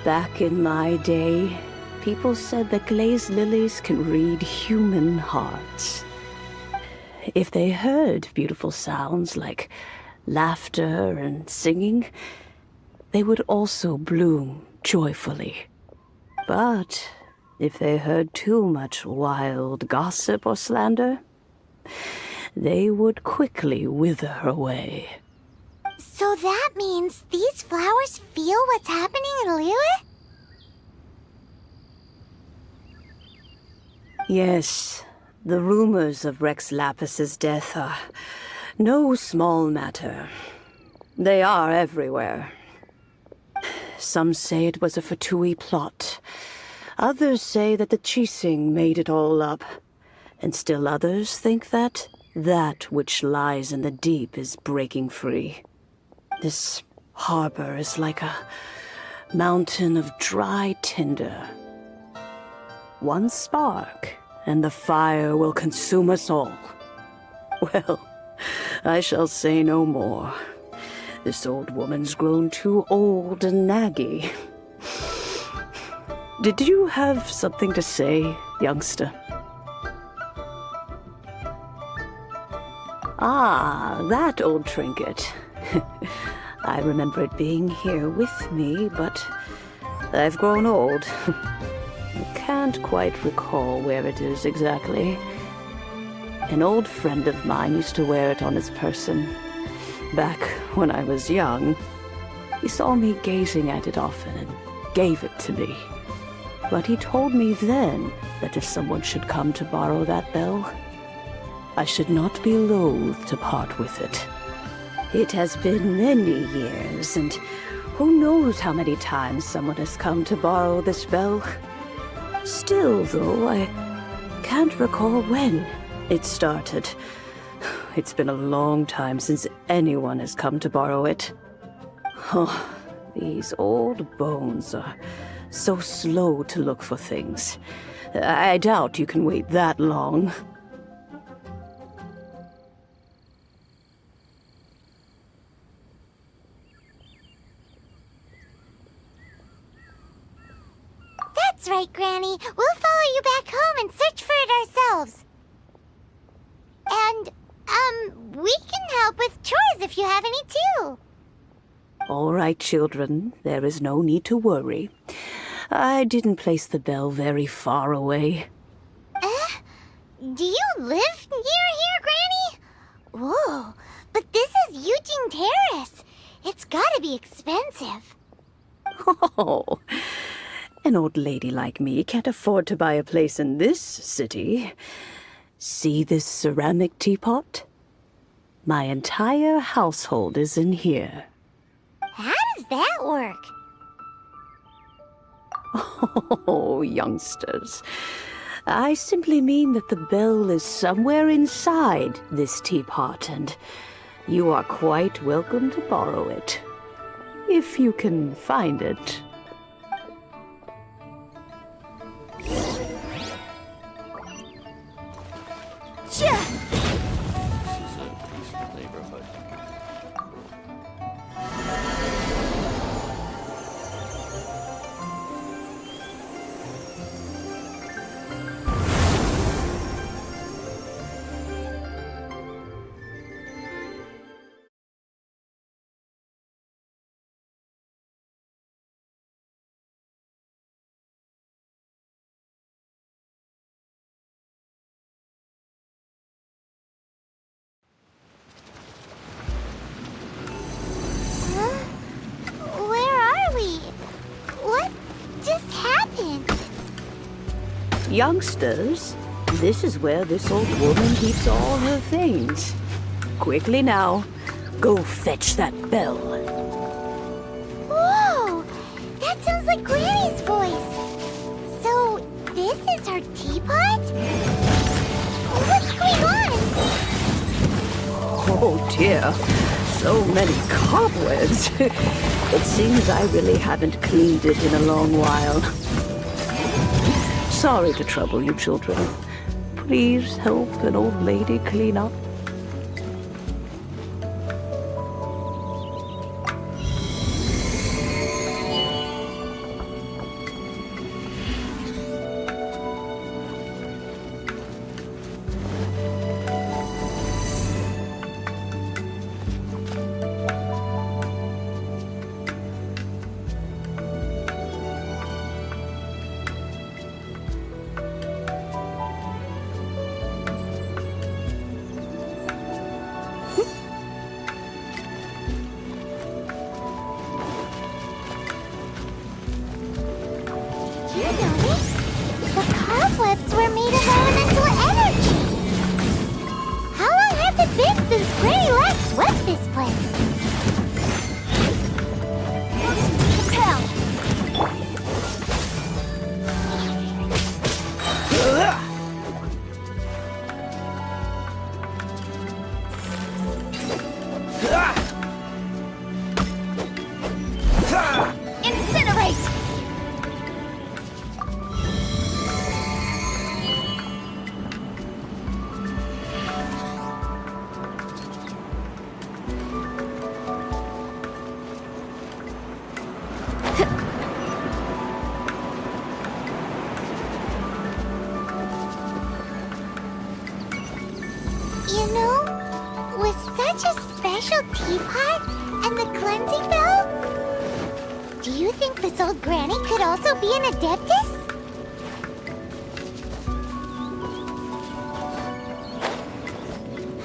Back in my day, people said that glazed lilies can read human hearts. If they heard beautiful sounds like laughter and singing, they would also bloom joyfully. But if they heard too much wild gossip or slander, they would quickly wither away. So that means these flowers feel what's happening in Liyue? Yes, the rumors of Rex Lapis's death are no small matter. They are everywhere. Some say it was a Fatui plot. Others say that the Chising made it all up. And still others think that which lies in the deep is breaking free. This harbor is like a mountain of dry tinder. One spark, and the fire will consume us all. Well, I shall say no more. This old woman's grown too old and naggy. Did you have something to say, youngster? Ah, that old trinket. I remember it being here with me, but I've grown old. I can't quite recall where it is exactly. An old friend of mine used to wear it on his person. Back when I was young, he saw me gazing at it often and gave it to me. But he told me then that if someone should come to borrow that bell, I should not be loath to part with it. It has been many years, and who knows how many times someone has come to borrow this bell. Still, though, I can't recall when it started. It's been a long time since anyone has come to borrow it. Oh, these old bones are so slow to look for things. I doubt you can wait that long. That's right, Granny. We'll follow you back home and search for it ourselves. And, we can help with chores if you have any too. All right, children. There is no need to worry. I didn't place the bell very far away. Do you live near here, Granny? Whoa, but this is Eugene Terrace. It's gotta be expensive. Oh, an old lady like me can't afford to buy a place in this city. See this ceramic teapot? My entire household is in here. How does that work? Oh, youngsters. I simply mean that the bell is somewhere inside this teapot, and you are quite welcome to borrow it, if you can find it. Youngsters, this is where this old woman keeps all her things. Quickly now, go fetch that bell. Whoa! That sounds like Granny's voice. So, this is her teapot? What's going on? Oh dear. So many cobwebs. It seems I really haven't cleaned it in a long while. Sorry to trouble you, children. Please help an old lady clean up. You notice? The cobwebs were made of elemental energy! How long has it been since Granny last swept this place? Compel! Incinerate! You know, with such a special teapot and the cleansing bell, do you think this old granny could also be an adeptus?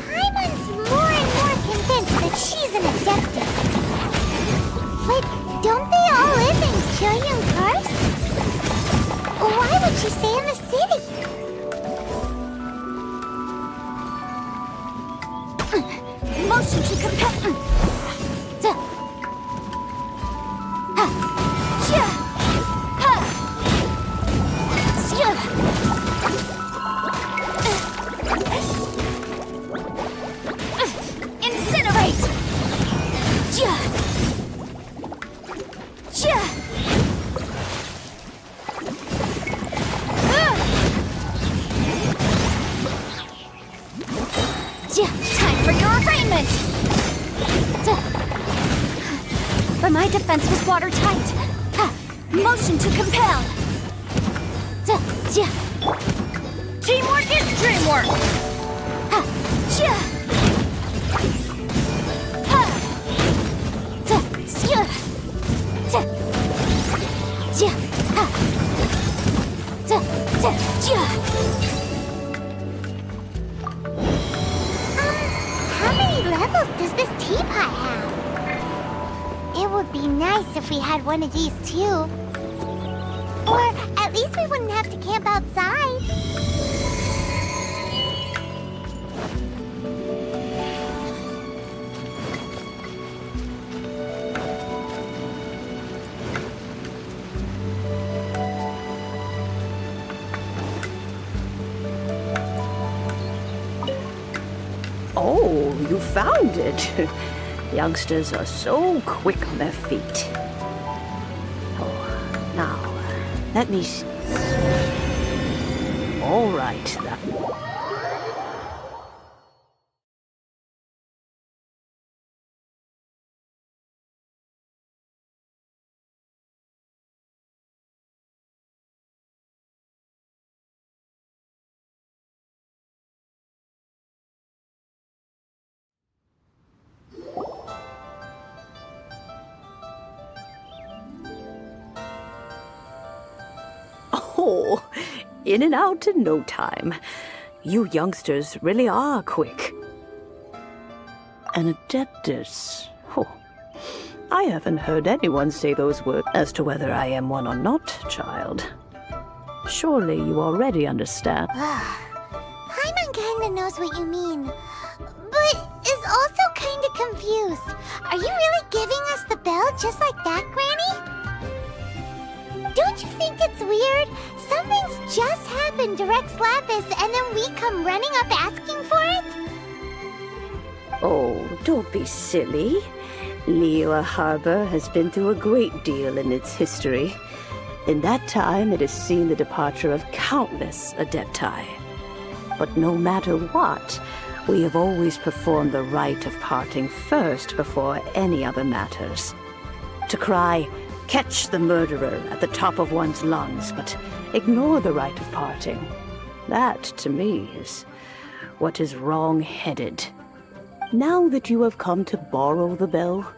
Paimon's more and more convinced that she's an adeptus. But don't they all live in Kyuyum Karst? Why would she stay in the city? Motion to compel. Incinerate! Time for your arraignment! But my defense was watertight. Motion to compel. Teamwork is dreamwork! How many levels does this teapot have? It would be nice if we had one of these too. Or at least we wouldn't have to camp outside. Oh, you found it. Youngsters are so quick on their feet. Oh, now, let me see. All right, that... Oh, in and out in no time. You youngsters really are quick. An adeptus. Oh, I haven't heard anyone say those words. As to whether I am one or not, child. Surely you already understand. Paimon kinda knows what you mean, but is also kinda confused. Are you really giving us the bell just like that, Granny? Don't you think it's weird? Something's just happened to Rex Lapis and then we come running up asking for it? Oh, don't be silly. Liyue Harbor has been through a great deal in its history. In that time, it has seen the departure of countless Adepti. But no matter what, we have always performed the rite of parting first before any other matters. To cry, "Catch the murderer," at the top of one's lungs, but ignore the rite of parting. That, to me, is what is wrong-headed. Now that you have come to borrow the bell,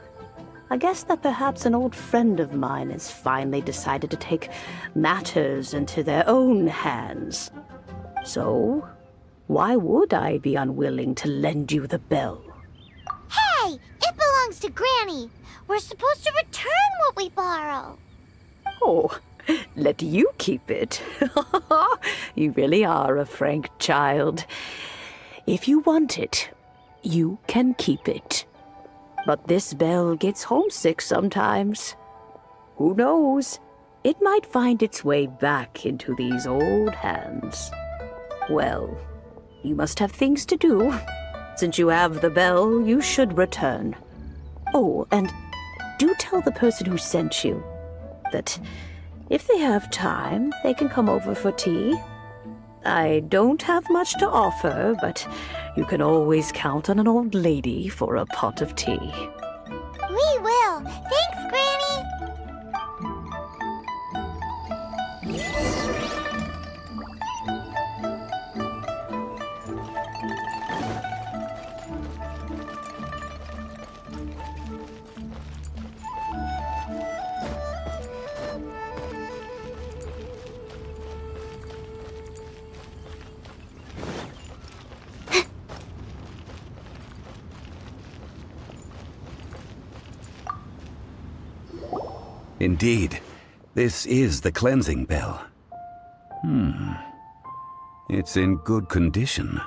I guess that perhaps an old friend of mine has finally decided to take matters into their own hands. So, why would I be unwilling to lend you the bell? Hey! It belongs to Granny! We're supposed to return what we borrow! Oh, let you keep it. You really are a frank child. If you want it, you can keep it. But this bell gets homesick sometimes. Who knows? It might find its way back into these old hands. Well, you must have things to do. Since you have the bell, you should return. Oh, and do tell the person who sent you that if they have time, they can come over for tea. I don't have much to offer, but you can always count on an old lady for a pot of tea. We will! Thanks, Granny! Indeed, this is the cleansing bell. It's in good condition.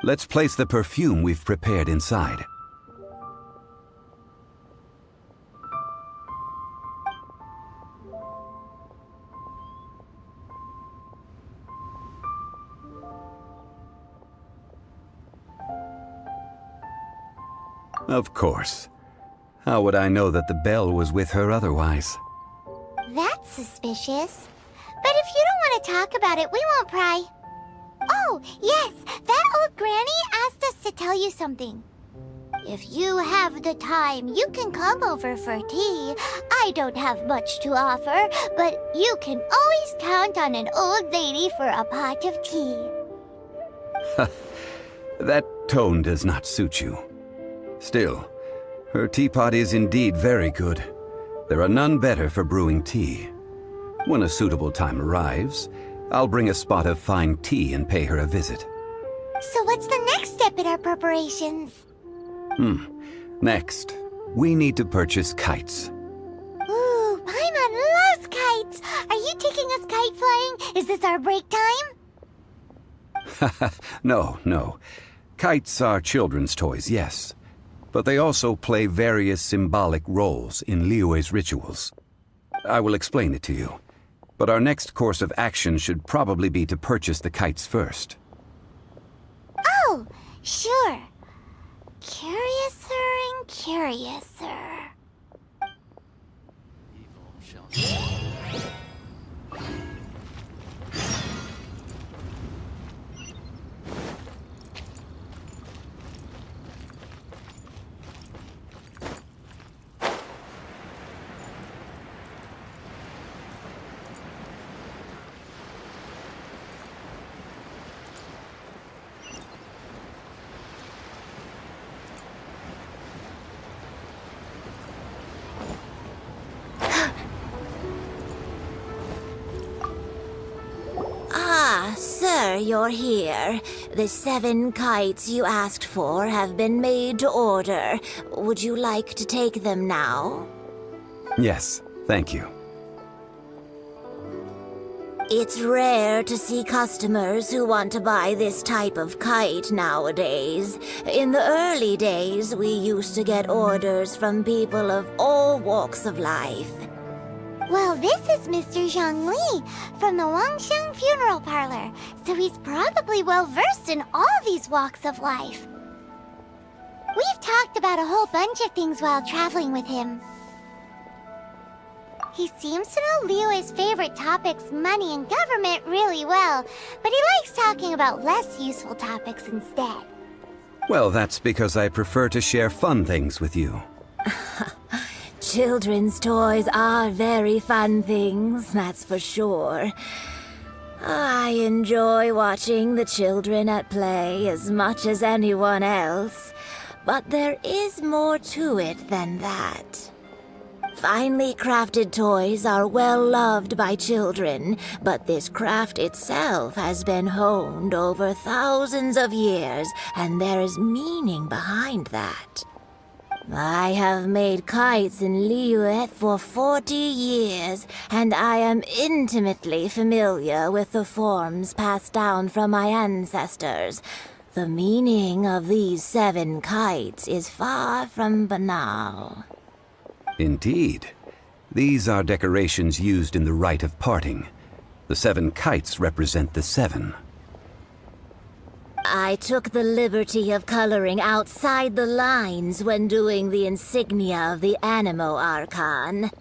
Let's place the perfume we've prepared inside. Of course. How would I know that the bell was with her otherwise? That's suspicious. But if you don't want to talk about it, we won't pry. Oh, yes, that old granny asked us to tell you something. If you have the time, you can come over for tea. I don't have much to offer, but you can always count on an old lady for a pot of tea. That tone does not suit you. Still, her teapot is indeed very good. There are none better for brewing tea. When a suitable time arrives, I'll bring a spot of fine tea and pay her a visit. So what's the next step in our preparations? Next, we need to purchase kites. Ooh, Paimon loves kites! Are you taking us kite flying? Is this our break time? No. Kites are children's toys, yes. But they also play various symbolic roles in Liyue's rituals. I will explain it to you. But our next course of action should probably be to purchase the kites first. Oh, sure. Curiouser and curiouser. Sir, you're here. The 7 kites you asked for have been made to order. Would you like to take them now? Yes, thank you. It's rare to see customers who want to buy this type of kite nowadays. In the early days, we used to get orders from people of all walks of life. Well, this is Mr. Zhongli from the Wangsheng Funeral Parlor, so he's probably well-versed in all these walks of life. about a whole bunch of things while traveling with him. He seems to know Liyue's favorite topics, money and government, really well, but he likes talking about less useful topics instead. Well, that's because I prefer to share fun things with you. Children's toys are very fun things, that's for sure. I enjoy watching the children at play as much as anyone else, but there is more to it than that. Finely crafted toys are well loved by children, but this craft itself has been honed over thousands of years, and there is meaning behind that. I have made kites in Liyue for 40 years, and I am intimately familiar with the forms passed down from my ancestors. The meaning of these 7 kites is far from banal. Indeed. These are decorations used in the rite of parting. The 7 kites represent the 7. I took the liberty of coloring outside the lines when doing the insignia of the Animo Archon.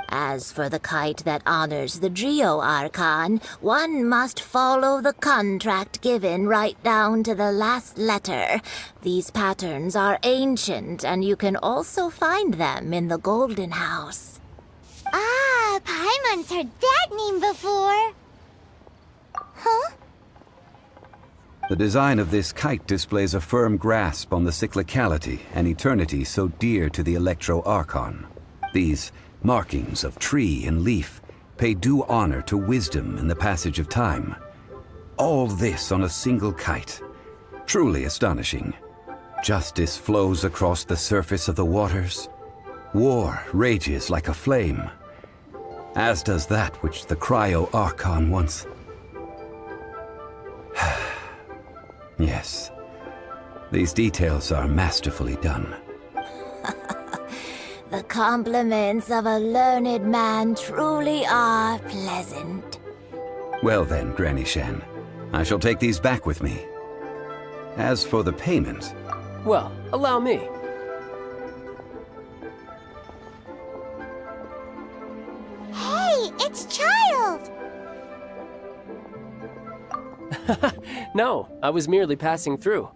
As for the kite that honors the Geo Archon, one must follow the contract given right down to the last letter. These patterns are ancient, and you can also find them in the Golden House. Ah, Paimon's heard that name before. Huh? The design of this kite displays a firm grasp on the cyclicality and eternity so dear to the Electro Archon. These markings of tree and leaf pay due honor to wisdom in the passage of time. All this on a single kite. Truly astonishing. Justice flows across the surface of the waters. War rages like a flame. As does that which the Cryo Archon once... Yes. These details are masterfully done. The compliments of a learned man truly are pleasant. Well then, Granny Shan, I shall take these back with me. As for the payment... Well, allow me. Hey, it's Child! No, I was merely passing through.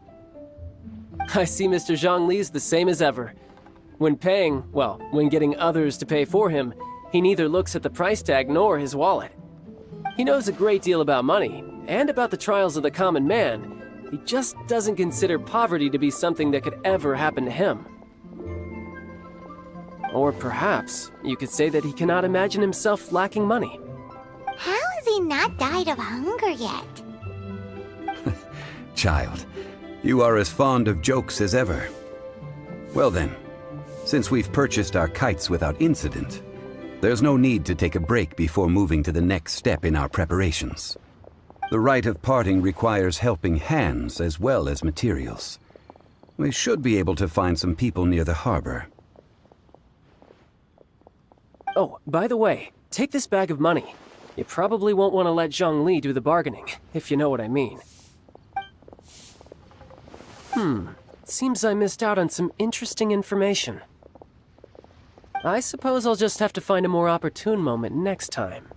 I see Mr. Zhongli's the same as ever. When paying, well, when getting others to pay for him, he neither looks at the price tag nor his wallet. He knows a great deal about money, and about the trials of the common man. He just doesn't consider poverty to be something that could ever happen to him. Or perhaps you could say that he cannot imagine himself lacking money. How has he not died of hunger yet? Child, you are as fond of jokes as ever. Well then, since we've purchased our kites without incident, there's no need to take a break before moving to the next step in our preparations. The rite of parting requires helping hands as well as materials. We should be able to find some people near the harbor. Oh, by the way, take this bag of money. You probably won't want to let Zhongli do the bargaining, if you know what I mean. Seems I missed out on some interesting information. I suppose I'll just have to find a more opportune moment next time.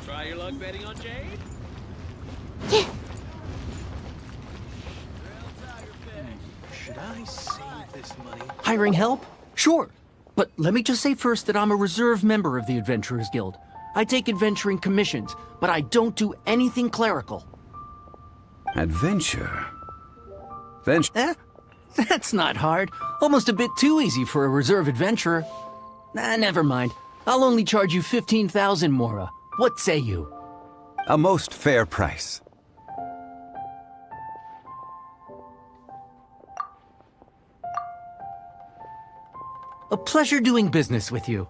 Try your luck betting on Jade? Should I save this money? Hiring help? Sure. But let me just say first that I'm a reserve member of the Adventurers Guild. I take adventuring commissions, but I don't do anything clerical. Adventure? That's not hard. Almost a bit too easy for a reserve adventurer. Never mind. I'll only charge you 15,000 Mora. What say you? A most fair price. A pleasure doing business with you.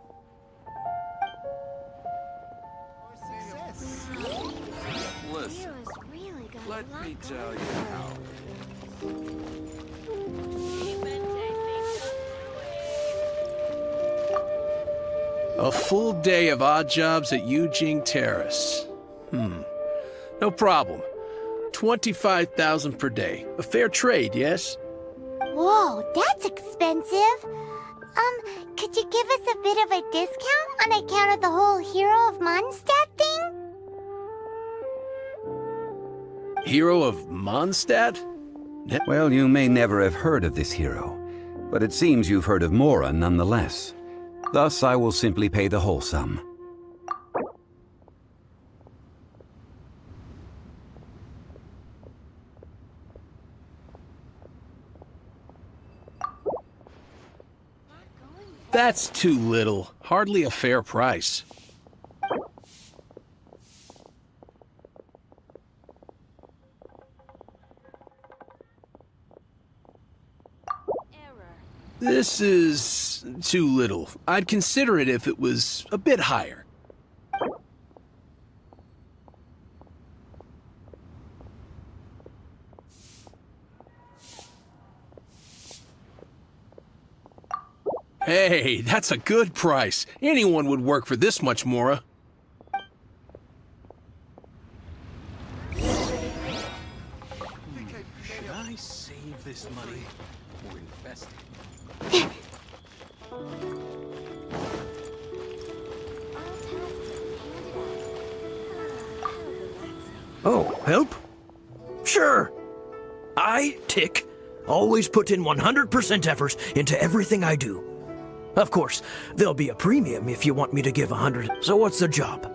Listen, let me tell you how. A full day of odd jobs at Yujing Terrace. No problem. 25,000 per day. A fair trade, yes? Whoa, that's expensive. Could you give us a bit of a discount on account of the whole Hero of Mondstadt thing? Hero of Mondstadt? Well, you may never have heard of this hero, but it seems you've heard of Mora nonetheless. Thus, I will simply pay the whole sum. That's too little. Hardly a fair price. This is too little. I'd consider it if it was a bit higher. Hey, that's a good price. Anyone would work for this much, Mora. Should I save this money or invest it? Oh, help? Sure. I, Tick, always put in 100% effort into everything I do. Of course, there'll be a premium if you want me to give 100. So what's the job?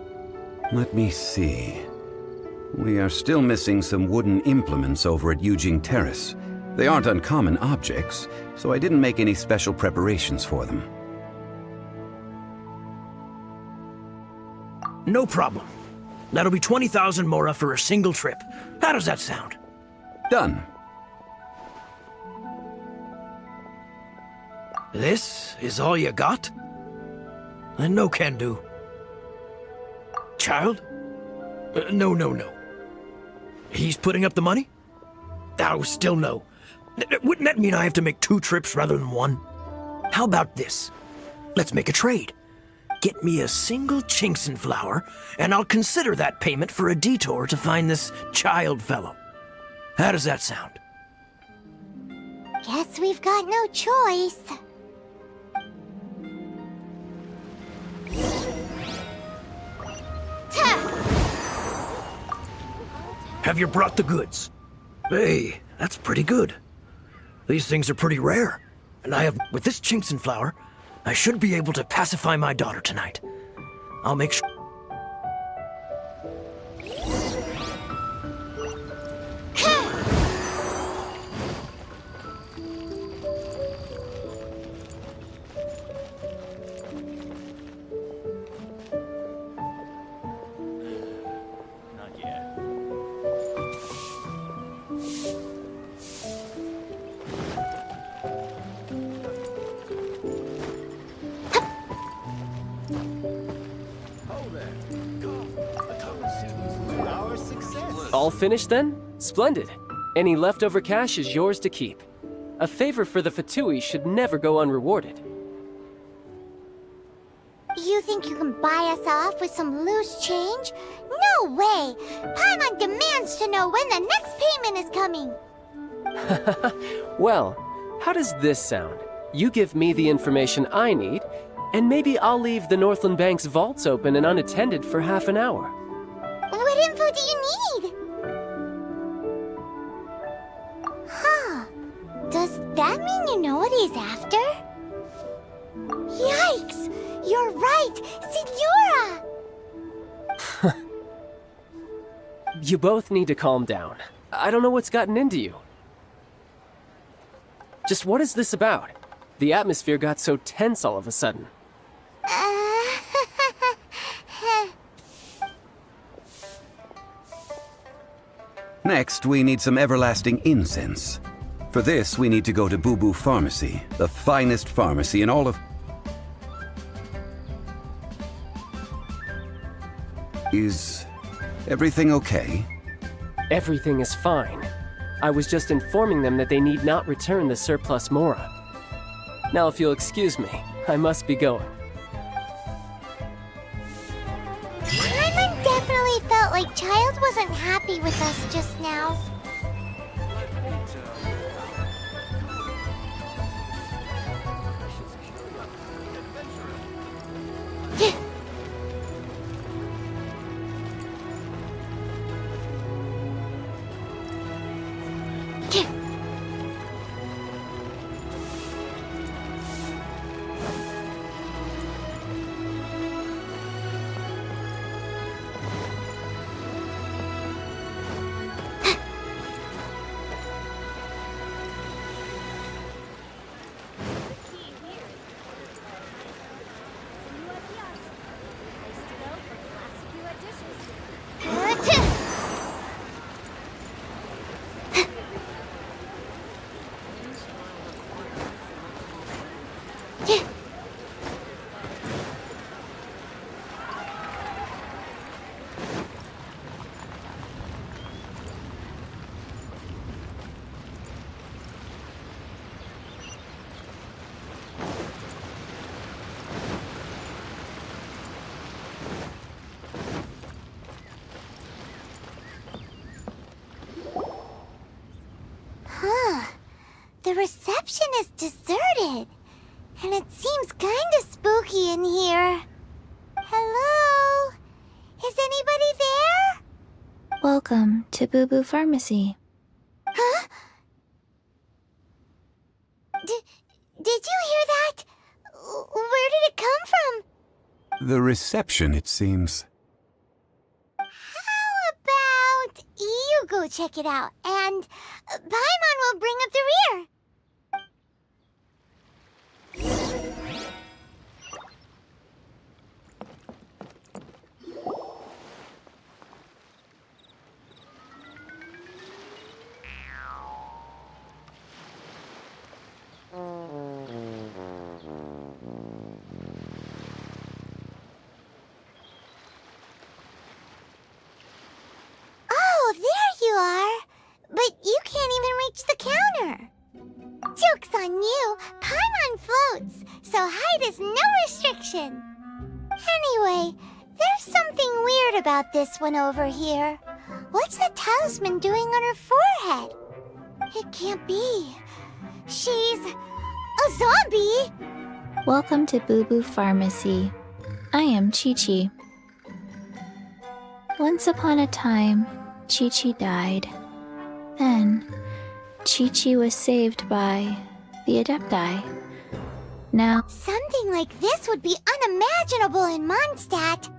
Let me see. We are still missing some wooden implements over at Yujing Terrace. They aren't uncommon objects, so I didn't make any special preparations for them. No problem. That'll be 20,000 Mora for a single trip. How does that sound? Done. This is all you got? Then no can do. Child? No. He's putting up the money? Oh, still no. Wouldn't that mean I have to make 2 trips rather than 1? How about this? Let's make a trade. Get me a single Chinkson flower, and I'll consider that payment for a detour to find this child fellow. How does that sound? Guess we've got no choice. Have you brought the goods? Hey, that's pretty good. These things are pretty rare. And with this Chinkson flower, I should be able to pacify my daughter tonight. I'll make sure. All finished then? Splendid. Any leftover cash is yours to keep. A favor for the Fatui should never go unrewarded. You think you can buy us off with some loose change? No way! Paimon demands to know when the next payment is coming! Well, how does this sound? You give me the information I need, and maybe I'll leave the Northland Bank's vaults open and unattended for half an hour. What info do you need? Huh. Does that mean you know what he's after? Yikes! You're right! Signora! You both need to calm down. I don't know what's gotten into you. Just what is this about? The atmosphere got so tense all of a sudden. Next, we need some everlasting incense. For this, we need to go to Boo Boo Pharmacy, the finest pharmacy in all of... Is everything okay? Everything is fine. I was just informing them that they need not return the surplus Mora. Now, if you'll excuse me, I must be going. Paimon definitely felt like Child wasn't happy with us just now. The reception is deserted, and it seems kinda spooky in here. Hello? Is anybody there? Welcome to Boo Boo Pharmacy. Huh? Did you hear that? Where did it come from? The reception, it seems. How about you go check it out, and Paimon will bring up the rear. Oh, there you are. But you can't even reach the counter. Joke's on you. Paimon floats, so height is no restriction. Anyway, there's something weird about this one over here. What's the talisman doing on her forehead? It can't be. She's a zombie. Welcome to Boo Boo Pharmacy. I am Chi-Chi. Once upon a time, Chi-Chi died. Then, Chi-Chi was saved by the Adepti. Now, Something like this would be unimaginable in Mondstadt.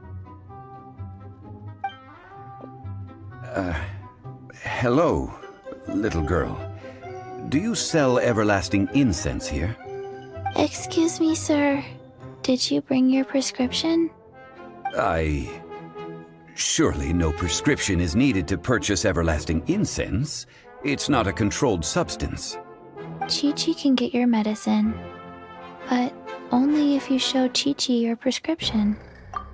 Hello, little girl. Do you sell everlasting incense here? excuse me, sir. Did you bring your prescription? Surely no prescription is needed to purchase everlasting incense. It's not a controlled substance. Chi-Chi can get your medicine, but only if you show Chi-Chi your prescription.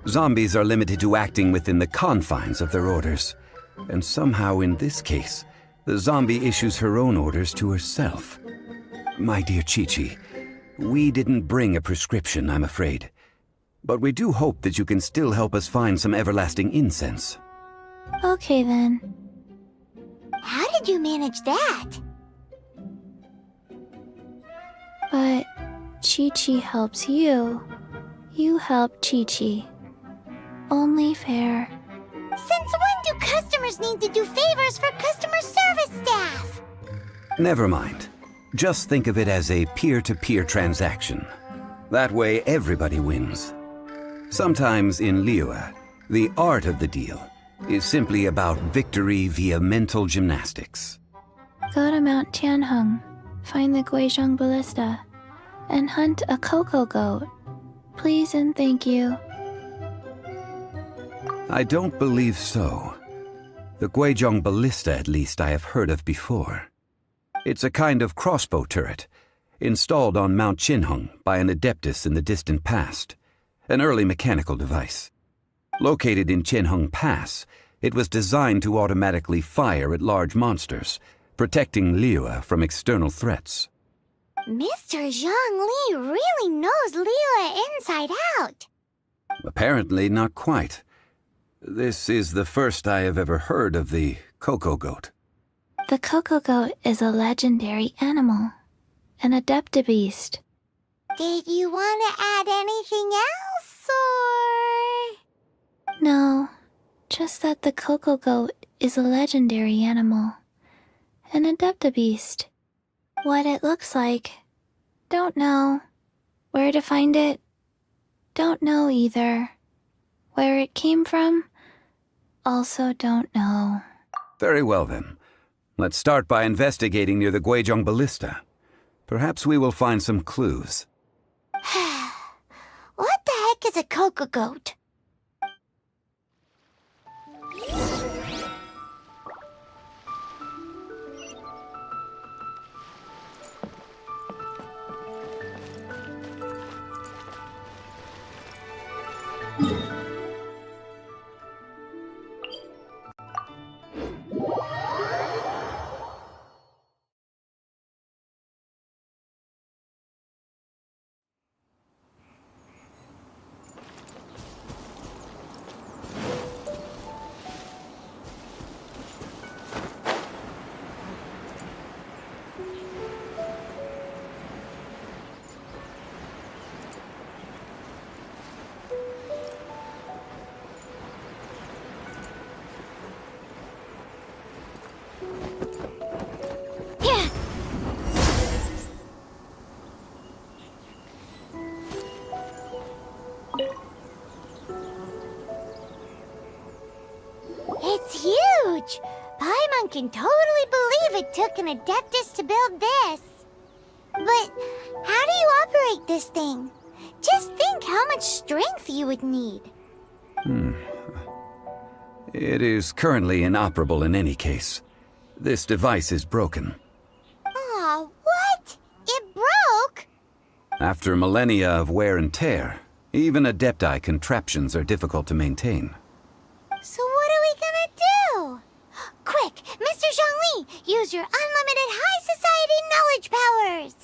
Zombies are limited to acting within the confines of their orders. And somehow in this case, the zombie issues her own orders to herself. My dear Chi-Chi, we didn't bring a prescription, I'm afraid. But we do hope that you can still help us find some everlasting incense. Okay then. How did you manage that? But Chi-Chi helps you. You help Chi-Chi. Only fair. Since when do customers need to do favors for customer service staff? Never mind. Just think of it as a peer-to-peer transaction. That way everybody wins. Sometimes in Liyue, the art of the deal is simply about victory via mental gymnastics. Go to Mount Tianheng, find the Guizhong Ballista, and hunt a cocoa goat. Please and thank you. I don't believe so. The Guizhong Ballista, at least, I have heard of before. It's a kind of crossbow turret, installed on Mount Qinheng by an adeptus in the distant past, an early mechanical device. Located in Qinheng Pass, it was designed to automatically fire at large monsters, protecting Liyue from external threats. Mr. Zhang Li really knows Liyue inside out. Apparently not quite. This is the first I have ever heard of the Coco Goat. The Coco Goat is a legendary animal, an adeptabeast. Did you want to add anything else, or...? No, just that the Coco Goat is a legendary animal, an adeptabeast. What it looks like, don't know. Where to find it, don't know either. Where it came from, also don't know. Very well then. Let's start by investigating near the Guizhong Ballista. Perhaps we will find some clues. What the heck is a Coco Goat? It's huge! Paimon can totally believe it took an Adeptus to build this. But how do you operate this thing? Just think how much strength you would need. It is currently inoperable in any case. This device is broken. Aw, what? It broke? After millennia of wear and tear, even Adepti contraptions are difficult to maintain. So what are we gonna do? Quick, Mr. Zhongli, use your unlimited high society knowledge powers!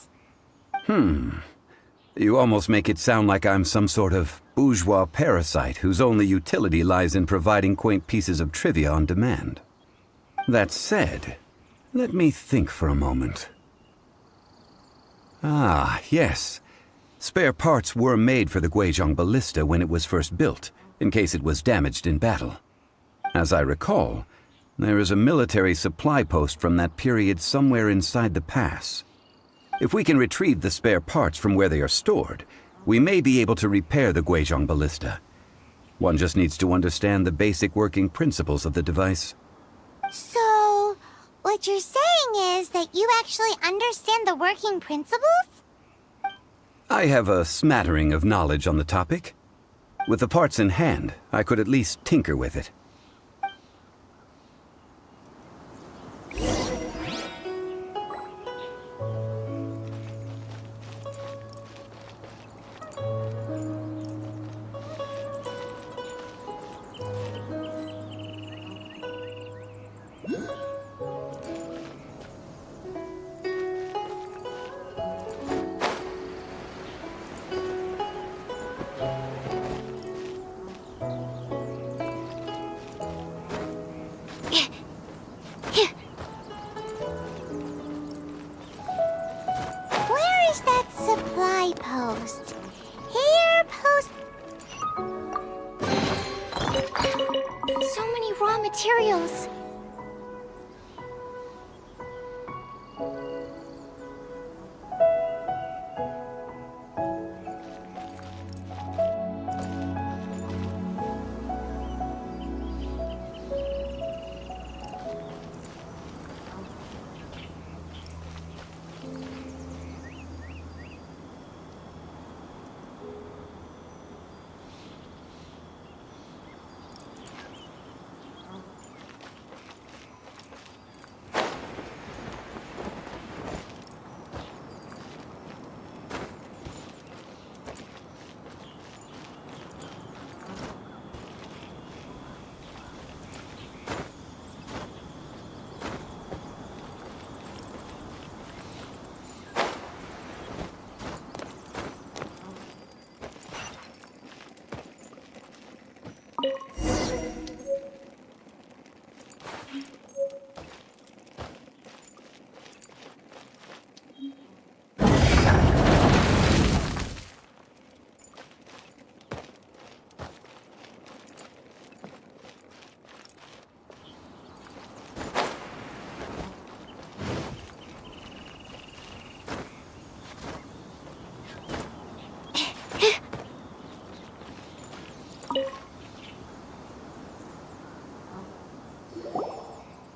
You almost make it sound like I'm some sort of bourgeois parasite whose only utility lies in providing quaint pieces of trivia on demand. That said, let me think for a moment. Ah, yes. Spare parts were made for the Guizhong Ballista when it was first built, in case it was damaged in battle. As I recall, there is a military supply post from that period somewhere inside the pass. If we can retrieve the spare parts from where they are stored, we may be able to repair the Guizhong Ballista. One just needs to understand the basic working principles of the device. So, what you're saying is that you actually understand the working principles? I have a smattering of knowledge on the topic. With the parts in hand, I could at least tinker with it. Where is that supply post? Here, post... So many raw materials.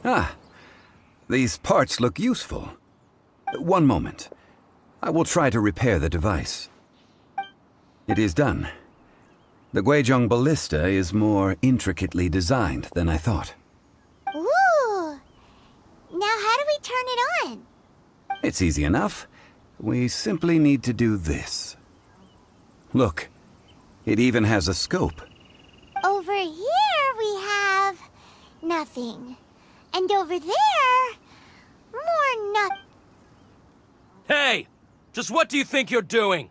Ah, these parts look useful. One moment. I will try to repair the device. It is done. The Guizhong ballista is more intricately designed than I thought. Ooh! Now how do we turn it on? It's easy enough. We simply need to do this. Look, it even has a scope. Over here we have... nothing. And over there... more nothing. Hey! Just what do you think you're doing?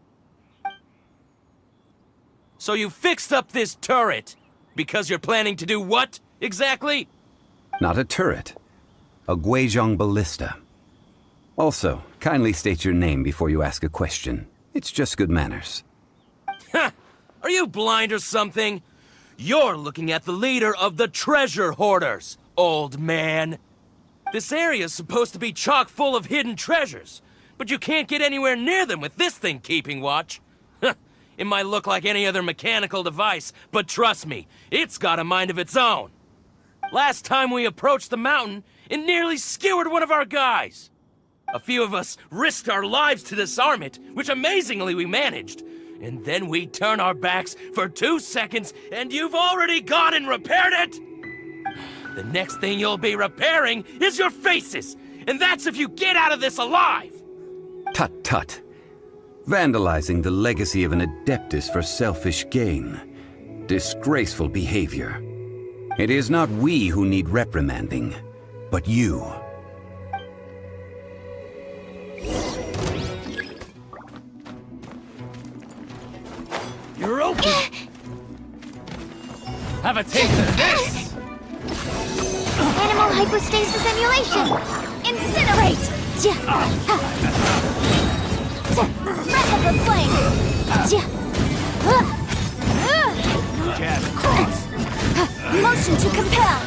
So you fixed up this turret because you're planning to do what, exactly? Not a turret. A Guizhong ballista. Also, kindly state your name before you ask a question. It's just good manners. Ha! Are you blind or something? You're looking at the leader of the treasure hoarders, old man. This area's supposed to be chock full of hidden treasures, but you can't get anywhere near them with this thing keeping watch. It might look like any other mechanical device, but trust me, it's got a mind of its own. Last time we approached the mountain, it nearly skewered one of our guys. A few of us risked our lives to disarm it, which amazingly we managed. And then we turn our backs for 2 seconds, and you've already gone and repaired it! The next thing you'll be repairing is your faces, and that's if you get out of this alive! Tut tut. Vandalizing the legacy of an Adeptus for selfish gain. Disgraceful behavior. It is not we who need reprimanding, but you. You're open! Have a taste of this! Animal hypostasis emulation! Incinerate! Breath of the flame! Jab cross! Motion to compel!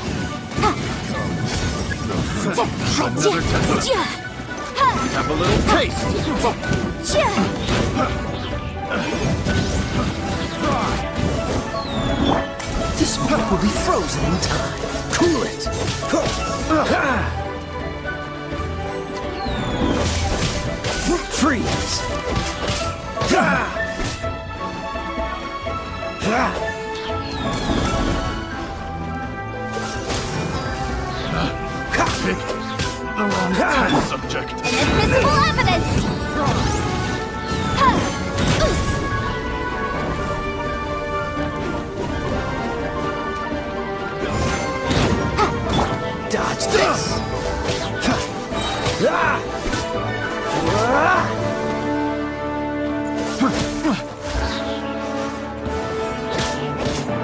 Have a little taste! This milk will be frozen in time. Cool it! Freeze! The wrong test subject. Invisible evidence! Dodge this!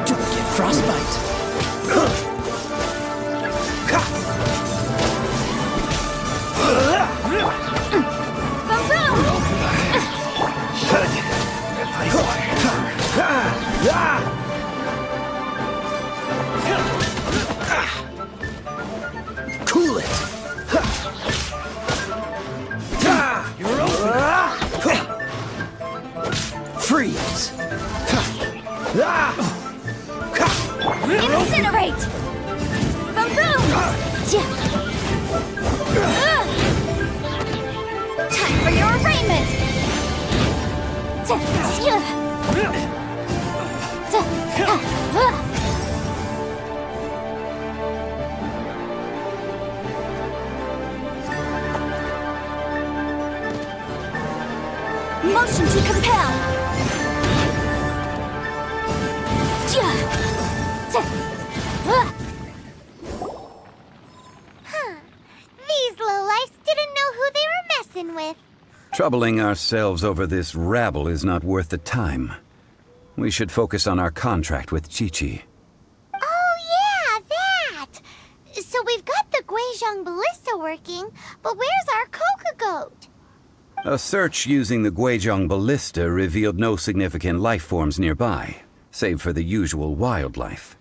Don't get frostbite! Cool it! You're over! Freeze! Incinerate! Boom! Time for your arraignment! Motion to compel! These lowlifes didn't know who they were messing with. Troubling ourselves over this rabble is not worth the time. We should focus on our contract with Chi-Chi. Oh yeah, that! So So we've got the Guizhong ballista working, but where's our coca goat? A search using the Guizhong ballista revealed no significant life forms nearby, save for the usual wildlife.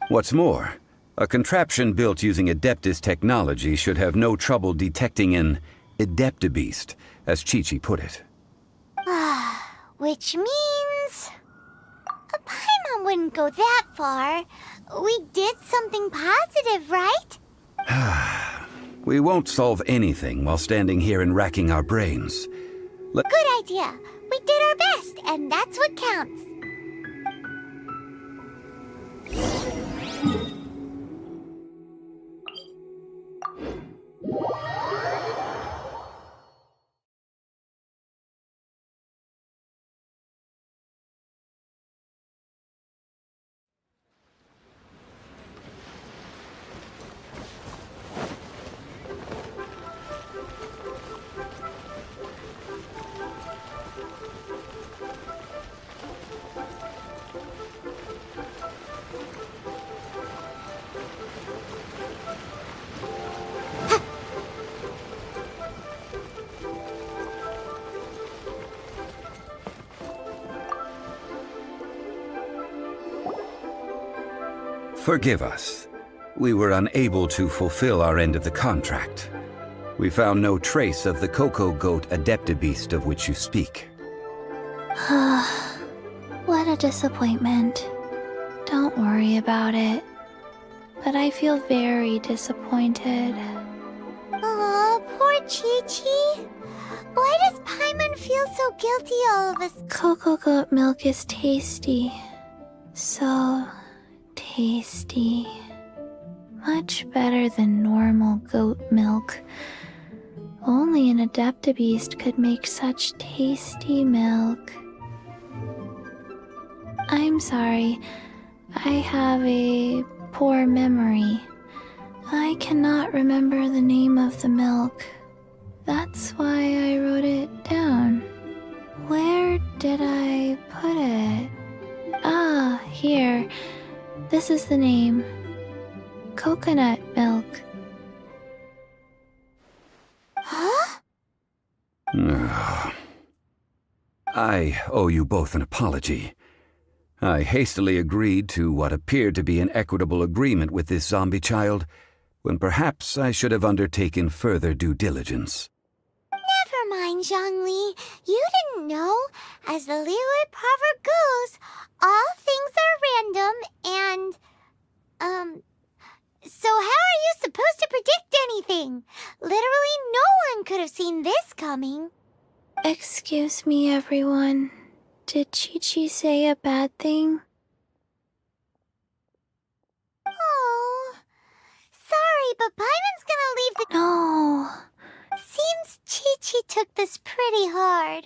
What's more, a contraption built using Adeptus technology should have no trouble detecting an Adeptabeast, as Chi-Chi put it. Which means... Paimon wouldn't go that far. We did something positive, right? We won't solve anything while standing here and racking our brains. Good idea. We did our best, and that's what counts. Forgive us. We were unable to fulfill our end of the contract. We found no trace of the Cocoa Goat Adeptabeast of which you speak. What a disappointment. Don't worry about it. But I feel very disappointed. Aw, poor Chi-Chi. Why does Paimon feel so guilty all of us? Cocoa goat milk is tasty. So tasty. Much better than normal goat milk. Only an Adeptabeast could make such tasty milk. I'm sorry. I have a poor memory. I cannot remember the name of the milk. That's why I wrote it down. Where did I put it? Ah, here. This is the name. Coconut milk. Huh? I owe you both an apology. I hastily agreed to what appeared to be an equitable agreement with this zombie child, when perhaps I should have undertaken further due diligence. Never mind, Zhongli. You didn't know. As the Liyue proverb goes, all things are random and, so how are you supposed to predict anything? Literally no one could have seen this coming. Excuse me, everyone. Did Chi-Chi say a bad thing? Oh, sorry, but Paimon's gonna leave the... No. Seems Chi-Chi took this pretty hard.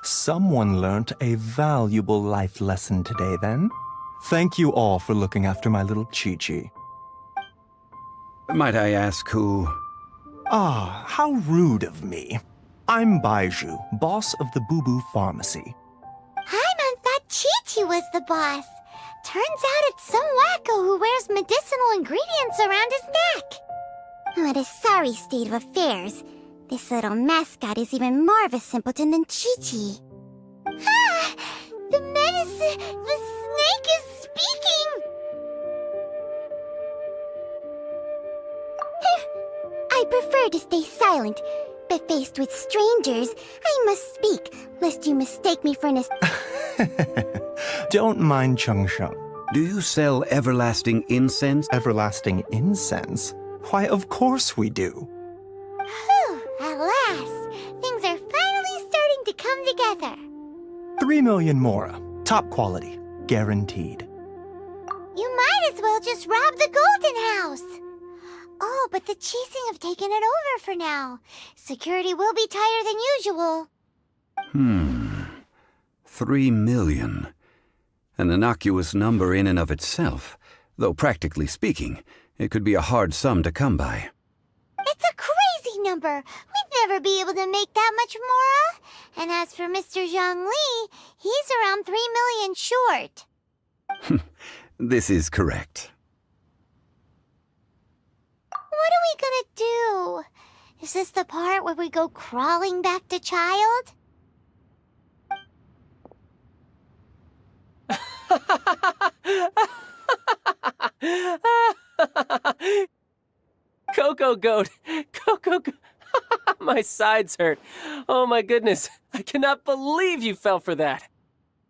Someone learnt a valuable life lesson today, then. Thank you all for looking after my little Chi-Chi. Might I ask who... Ah, how rude of me. I'm Baiju, boss of the Boo Boo Pharmacy. Paimon thought Chi-Chi was the boss. Turns out it's some wacko who wears medicinal ingredients around his neck. What a sorry state of affairs. This little mascot is even more of a simpleton than Chi-Chi. Ah! The medicine... The snake is speaking! I prefer to stay silent, but faced with strangers, I must speak, lest you mistake me for an... Don't mind Chung Sheng. Do you sell everlasting incense? Everlasting incense? Why, of course we do. Whew, at last. Things are finally starting to come together. 3 million mora. Top quality. Guaranteed. You might as well just rob the Golden House. Oh, but the Qixing have taken it over for now. Security will be tighter than usual. 3 million. An innocuous number in and of itself, though practically speaking, it could be a hard sum to come by. It's a crazy number. We've never be able to make that much, Mora. And as for Mr. Zhongli, he's around 3 million short. This is correct. What are we gonna do? Is this the part where we go crawling back to child? Coco Goat! Coco Goat! My sides hurt. Oh my goodness. I cannot believe you fell for that.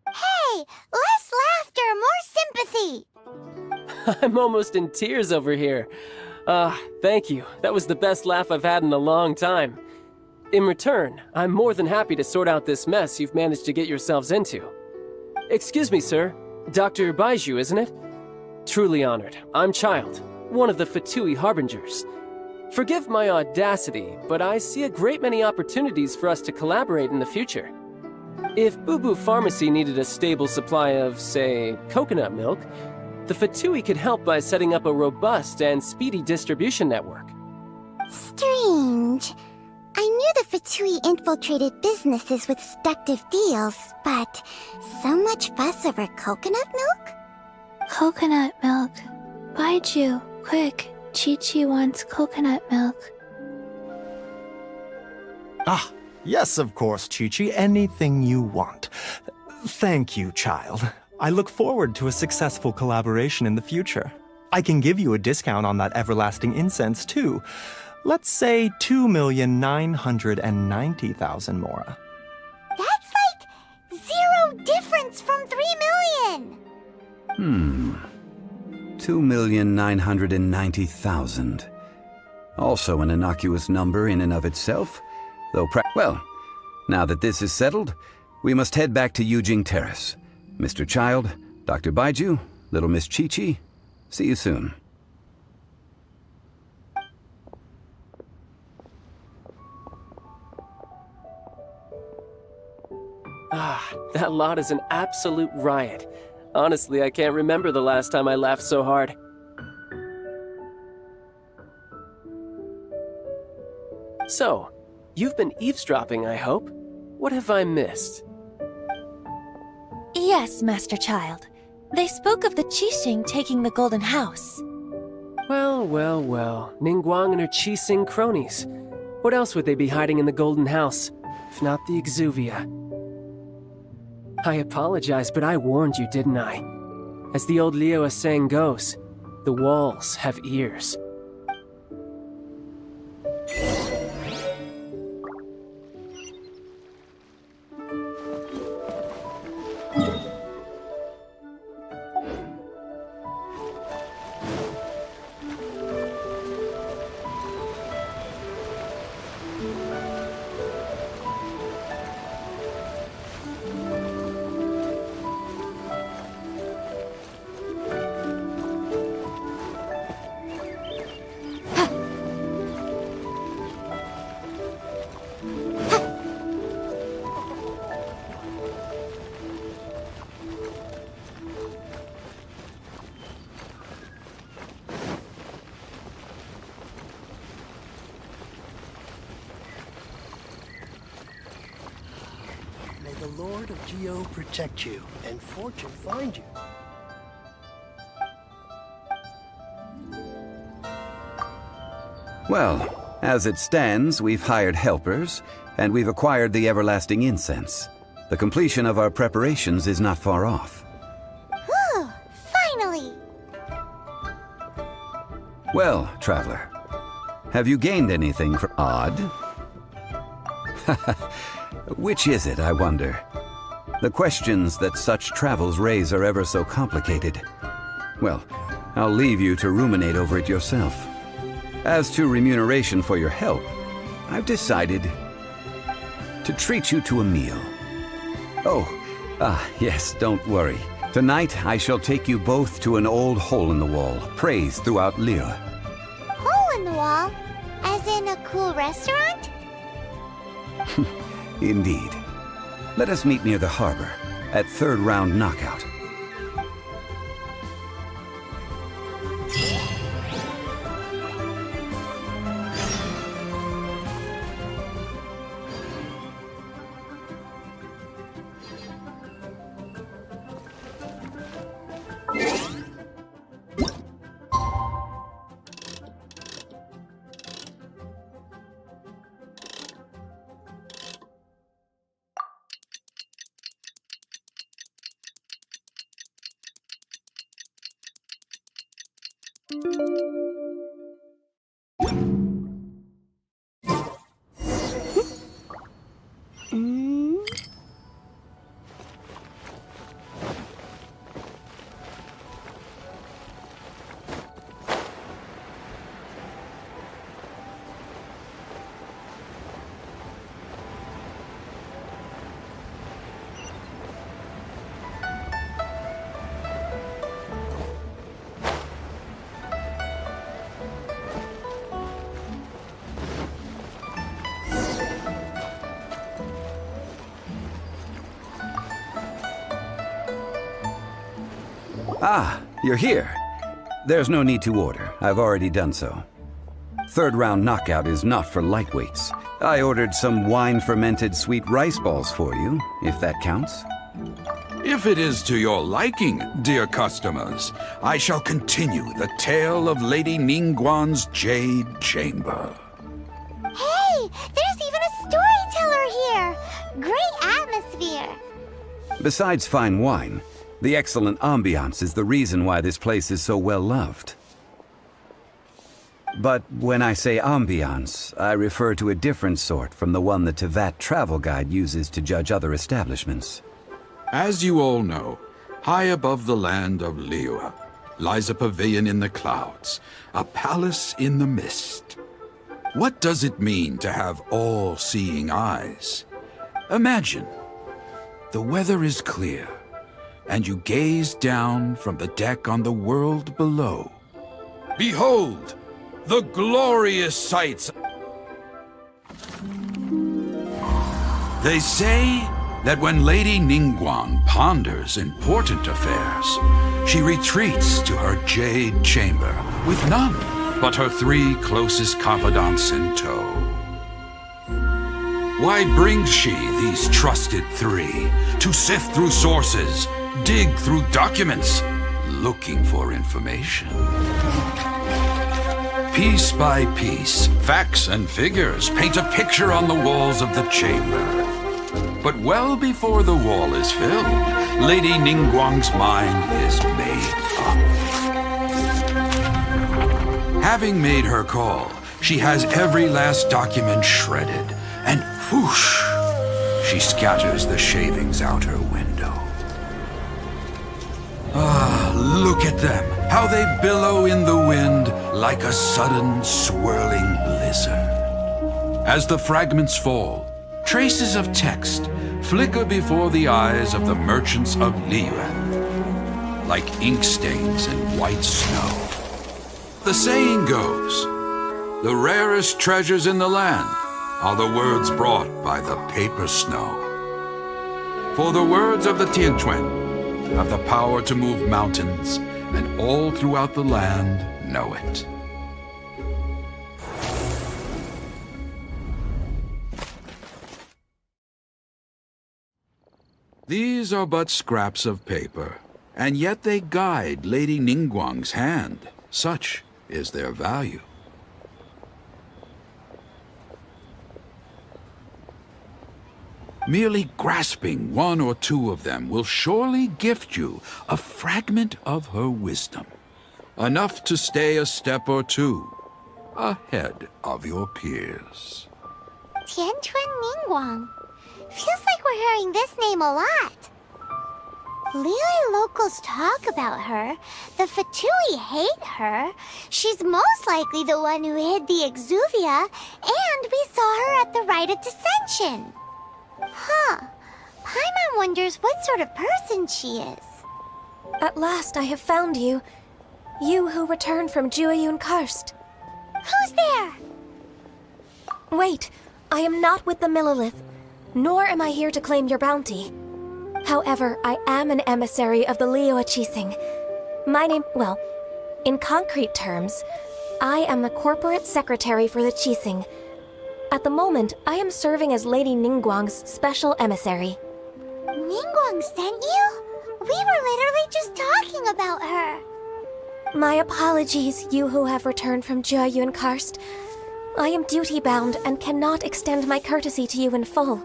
Hey, less laughter, more sympathy. I'm almost in tears over here. Thank you. That was the best laugh I've had in a long time. In return, I'm more than happy to sort out this mess you've managed to get yourselves into. Excuse me, sir. Dr. Baiju, isn't it? Truly honored. I'm Child, one of the Fatui Harbingers. Forgive my audacity, but I see a great many opportunities for us to collaborate in the future. If Boo Boo Pharmacy needed a stable supply of, say, coconut milk, the Fatui could help by setting up a robust and speedy distribution network. Strange. I knew the Fatui infiltrated businesses with seductive deals, but so much fuss over coconut milk? Coconut milk. Baiju, quick. Chi-Chi wants coconut milk. Ah, yes, of course, Chi-Chi. Anything you want. Thank you, child. I look forward to a successful collaboration in the future. I can give you a discount on that everlasting incense, too. Let's say 2,990,000 Mora. That's like 0 difference from 3 million. 2,990,000. Also an innocuous number in and of itself, though well, now that this is settled, we must head back to Yujing Terrace. Mr. Child, Dr. Baiju, little Miss Chi-Chi, see you soon. That lot is an absolute riot. Honestly, I can't remember the last time I laughed so hard. So, you've been eavesdropping, I hope? What have I missed? Yes, Master Child. They spoke of the Qixing taking the Golden House. Well, well, well. Ningguang and her Qixing cronies. What else would they be hiding in the Golden House, if not the Exuvia? I apologize, but I warned you, didn't I? As the old Liu saying goes, the walls have ears. May the Lord of Geo protect you, and fortune find you. Well, as it stands, we've hired helpers, and we've acquired the everlasting incense. The completion of our preparations is not far off. Whew, finally! Well, traveler, have you gained anything from odd? Which is it, I wonder? The questions that such travels raise are ever so complicated. Well, I'll leave you to ruminate over it yourself. As to remuneration for your help, I've decided to treat you to a meal. Yes, don't worry. Tonight, I shall take you both to an old hole-in-the-wall, praised throughout Liu. Hole in the wall? As in a cool restaurant? Indeed. Let us meet near the harbor, at third round knockout. Ah, you're here. There's no need to order. I've already done so. Third round knockout is not for lightweights. I ordered some wine-fermented sweet rice balls for you, if that counts. If it is to your liking, dear customers, I shall continue the tale of Lady Ningguang's Jade Chamber. Hey, there's even a storyteller here! Great atmosphere! Besides fine wine, the excellent ambiance is the reason why this place is so well loved. But when I say ambiance, I refer to a different sort from the one the Tevat travel guide uses to judge other establishments. As you all know, high above the land of Liyue lies a pavilion in the clouds, a palace in the mist. What does it mean to have all-seeing eyes? Imagine, the weather is clear, and you gaze down from the deck on the world below. Behold, the glorious sights! They say that when Lady Ningguang ponders important affairs, she retreats to her jade chamber with none but her 3 closest confidants in tow. Why brings she these trusted 3 to sift through sources, dig through documents, looking for information? Piece by piece, facts and figures paint a picture on the walls of the chamber. But well before the wall is filled, Lady Ningguang's mind is made up. Having made her call, she has every last document shredded, and whoosh, she scatters the shavings out her window. Ah, look at them, how they billow in the wind like a sudden swirling blizzard. As the fragments fall, traces of text flicker before the eyes of the merchants of Liyue, like ink stains in white snow. The saying goes, the rarest treasures in the land are the words brought by the paper snow. For the words of the Tianquan have the power to move mountains, and all throughout the land know it. These are but scraps of paper, and yet they guide Lady Ningguang's hand. Such is their value. Merely grasping 1 or 2 of them will surely gift you a fragment of her wisdom, enough to stay a step or 2 ahead of your peers. Tianquan Ningguang. Feels like we're hearing this name a lot. Liyue locals talk about her. The Fatui hate her. She's most likely the one who hid the exuvia, and we saw her at the rite of dissension. Huh. Paimon wonders what sort of person she is. At last I have found you. You who returned from Jueyun Karst. Who's there? Wait, I am not with the Millilith, nor am I here to claim your bounty. However, I am an emissary of the Liyue Qixing. My name, well, in concrete terms, I am the corporate secretary for the Qixing. At the moment, I am serving as Lady Ningguang's special emissary. Ningguang sent you? We were literally just talking about her. My apologies, you who have returned from Jueyun Karst. I am duty-bound and cannot extend my courtesy to you in full.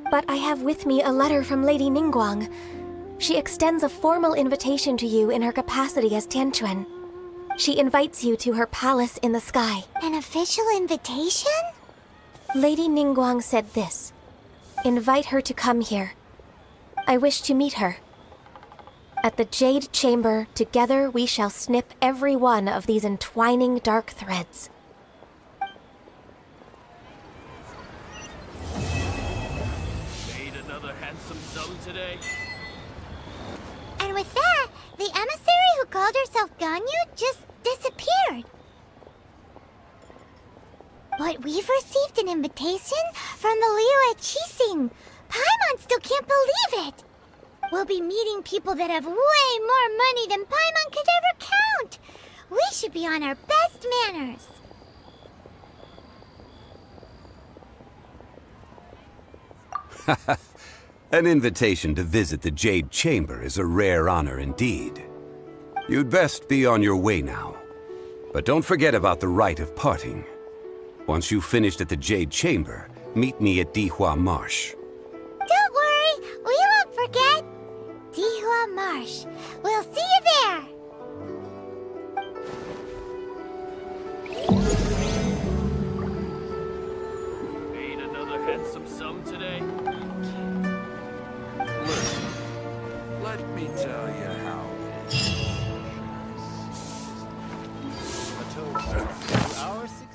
But I have with me a letter from Lady Ningguang. She extends a formal invitation to you in her capacity as Tianquan. She invites you to her palace in the sky. An official invitation? Lady Ningguang said this. Invite her to come here. I wish to meet her. At the Jade Chamber, together we shall snip every one of these entwining dark threads. Made another handsome sum today. And with that, the emissary who called herself Ganyu just disappeared. But we've received an invitation from the Liyue Qixing. Paimon still can't believe it. We'll be meeting people that have way more money than Paimon could ever count. We should be on our best manners. An invitation to visit the Jade Chamber is a rare honor indeed. You'd best be on your way now. But don't forget about the rite of parting. Once you've finished at the Jade Chamber, meet me at Dihua Marsh. Don't worry, we won't forget. Dihua Marsh. We'll see you there. Made another handsome sum today. Listen, let me tell you how it is. A toast to our success.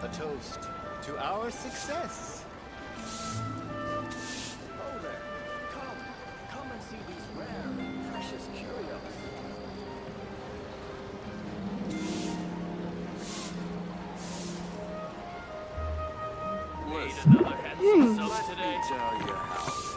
A toast to our success. Oh there. Come and see these rare and precious curios. Listen, Made another handsome sum let today. me tell you how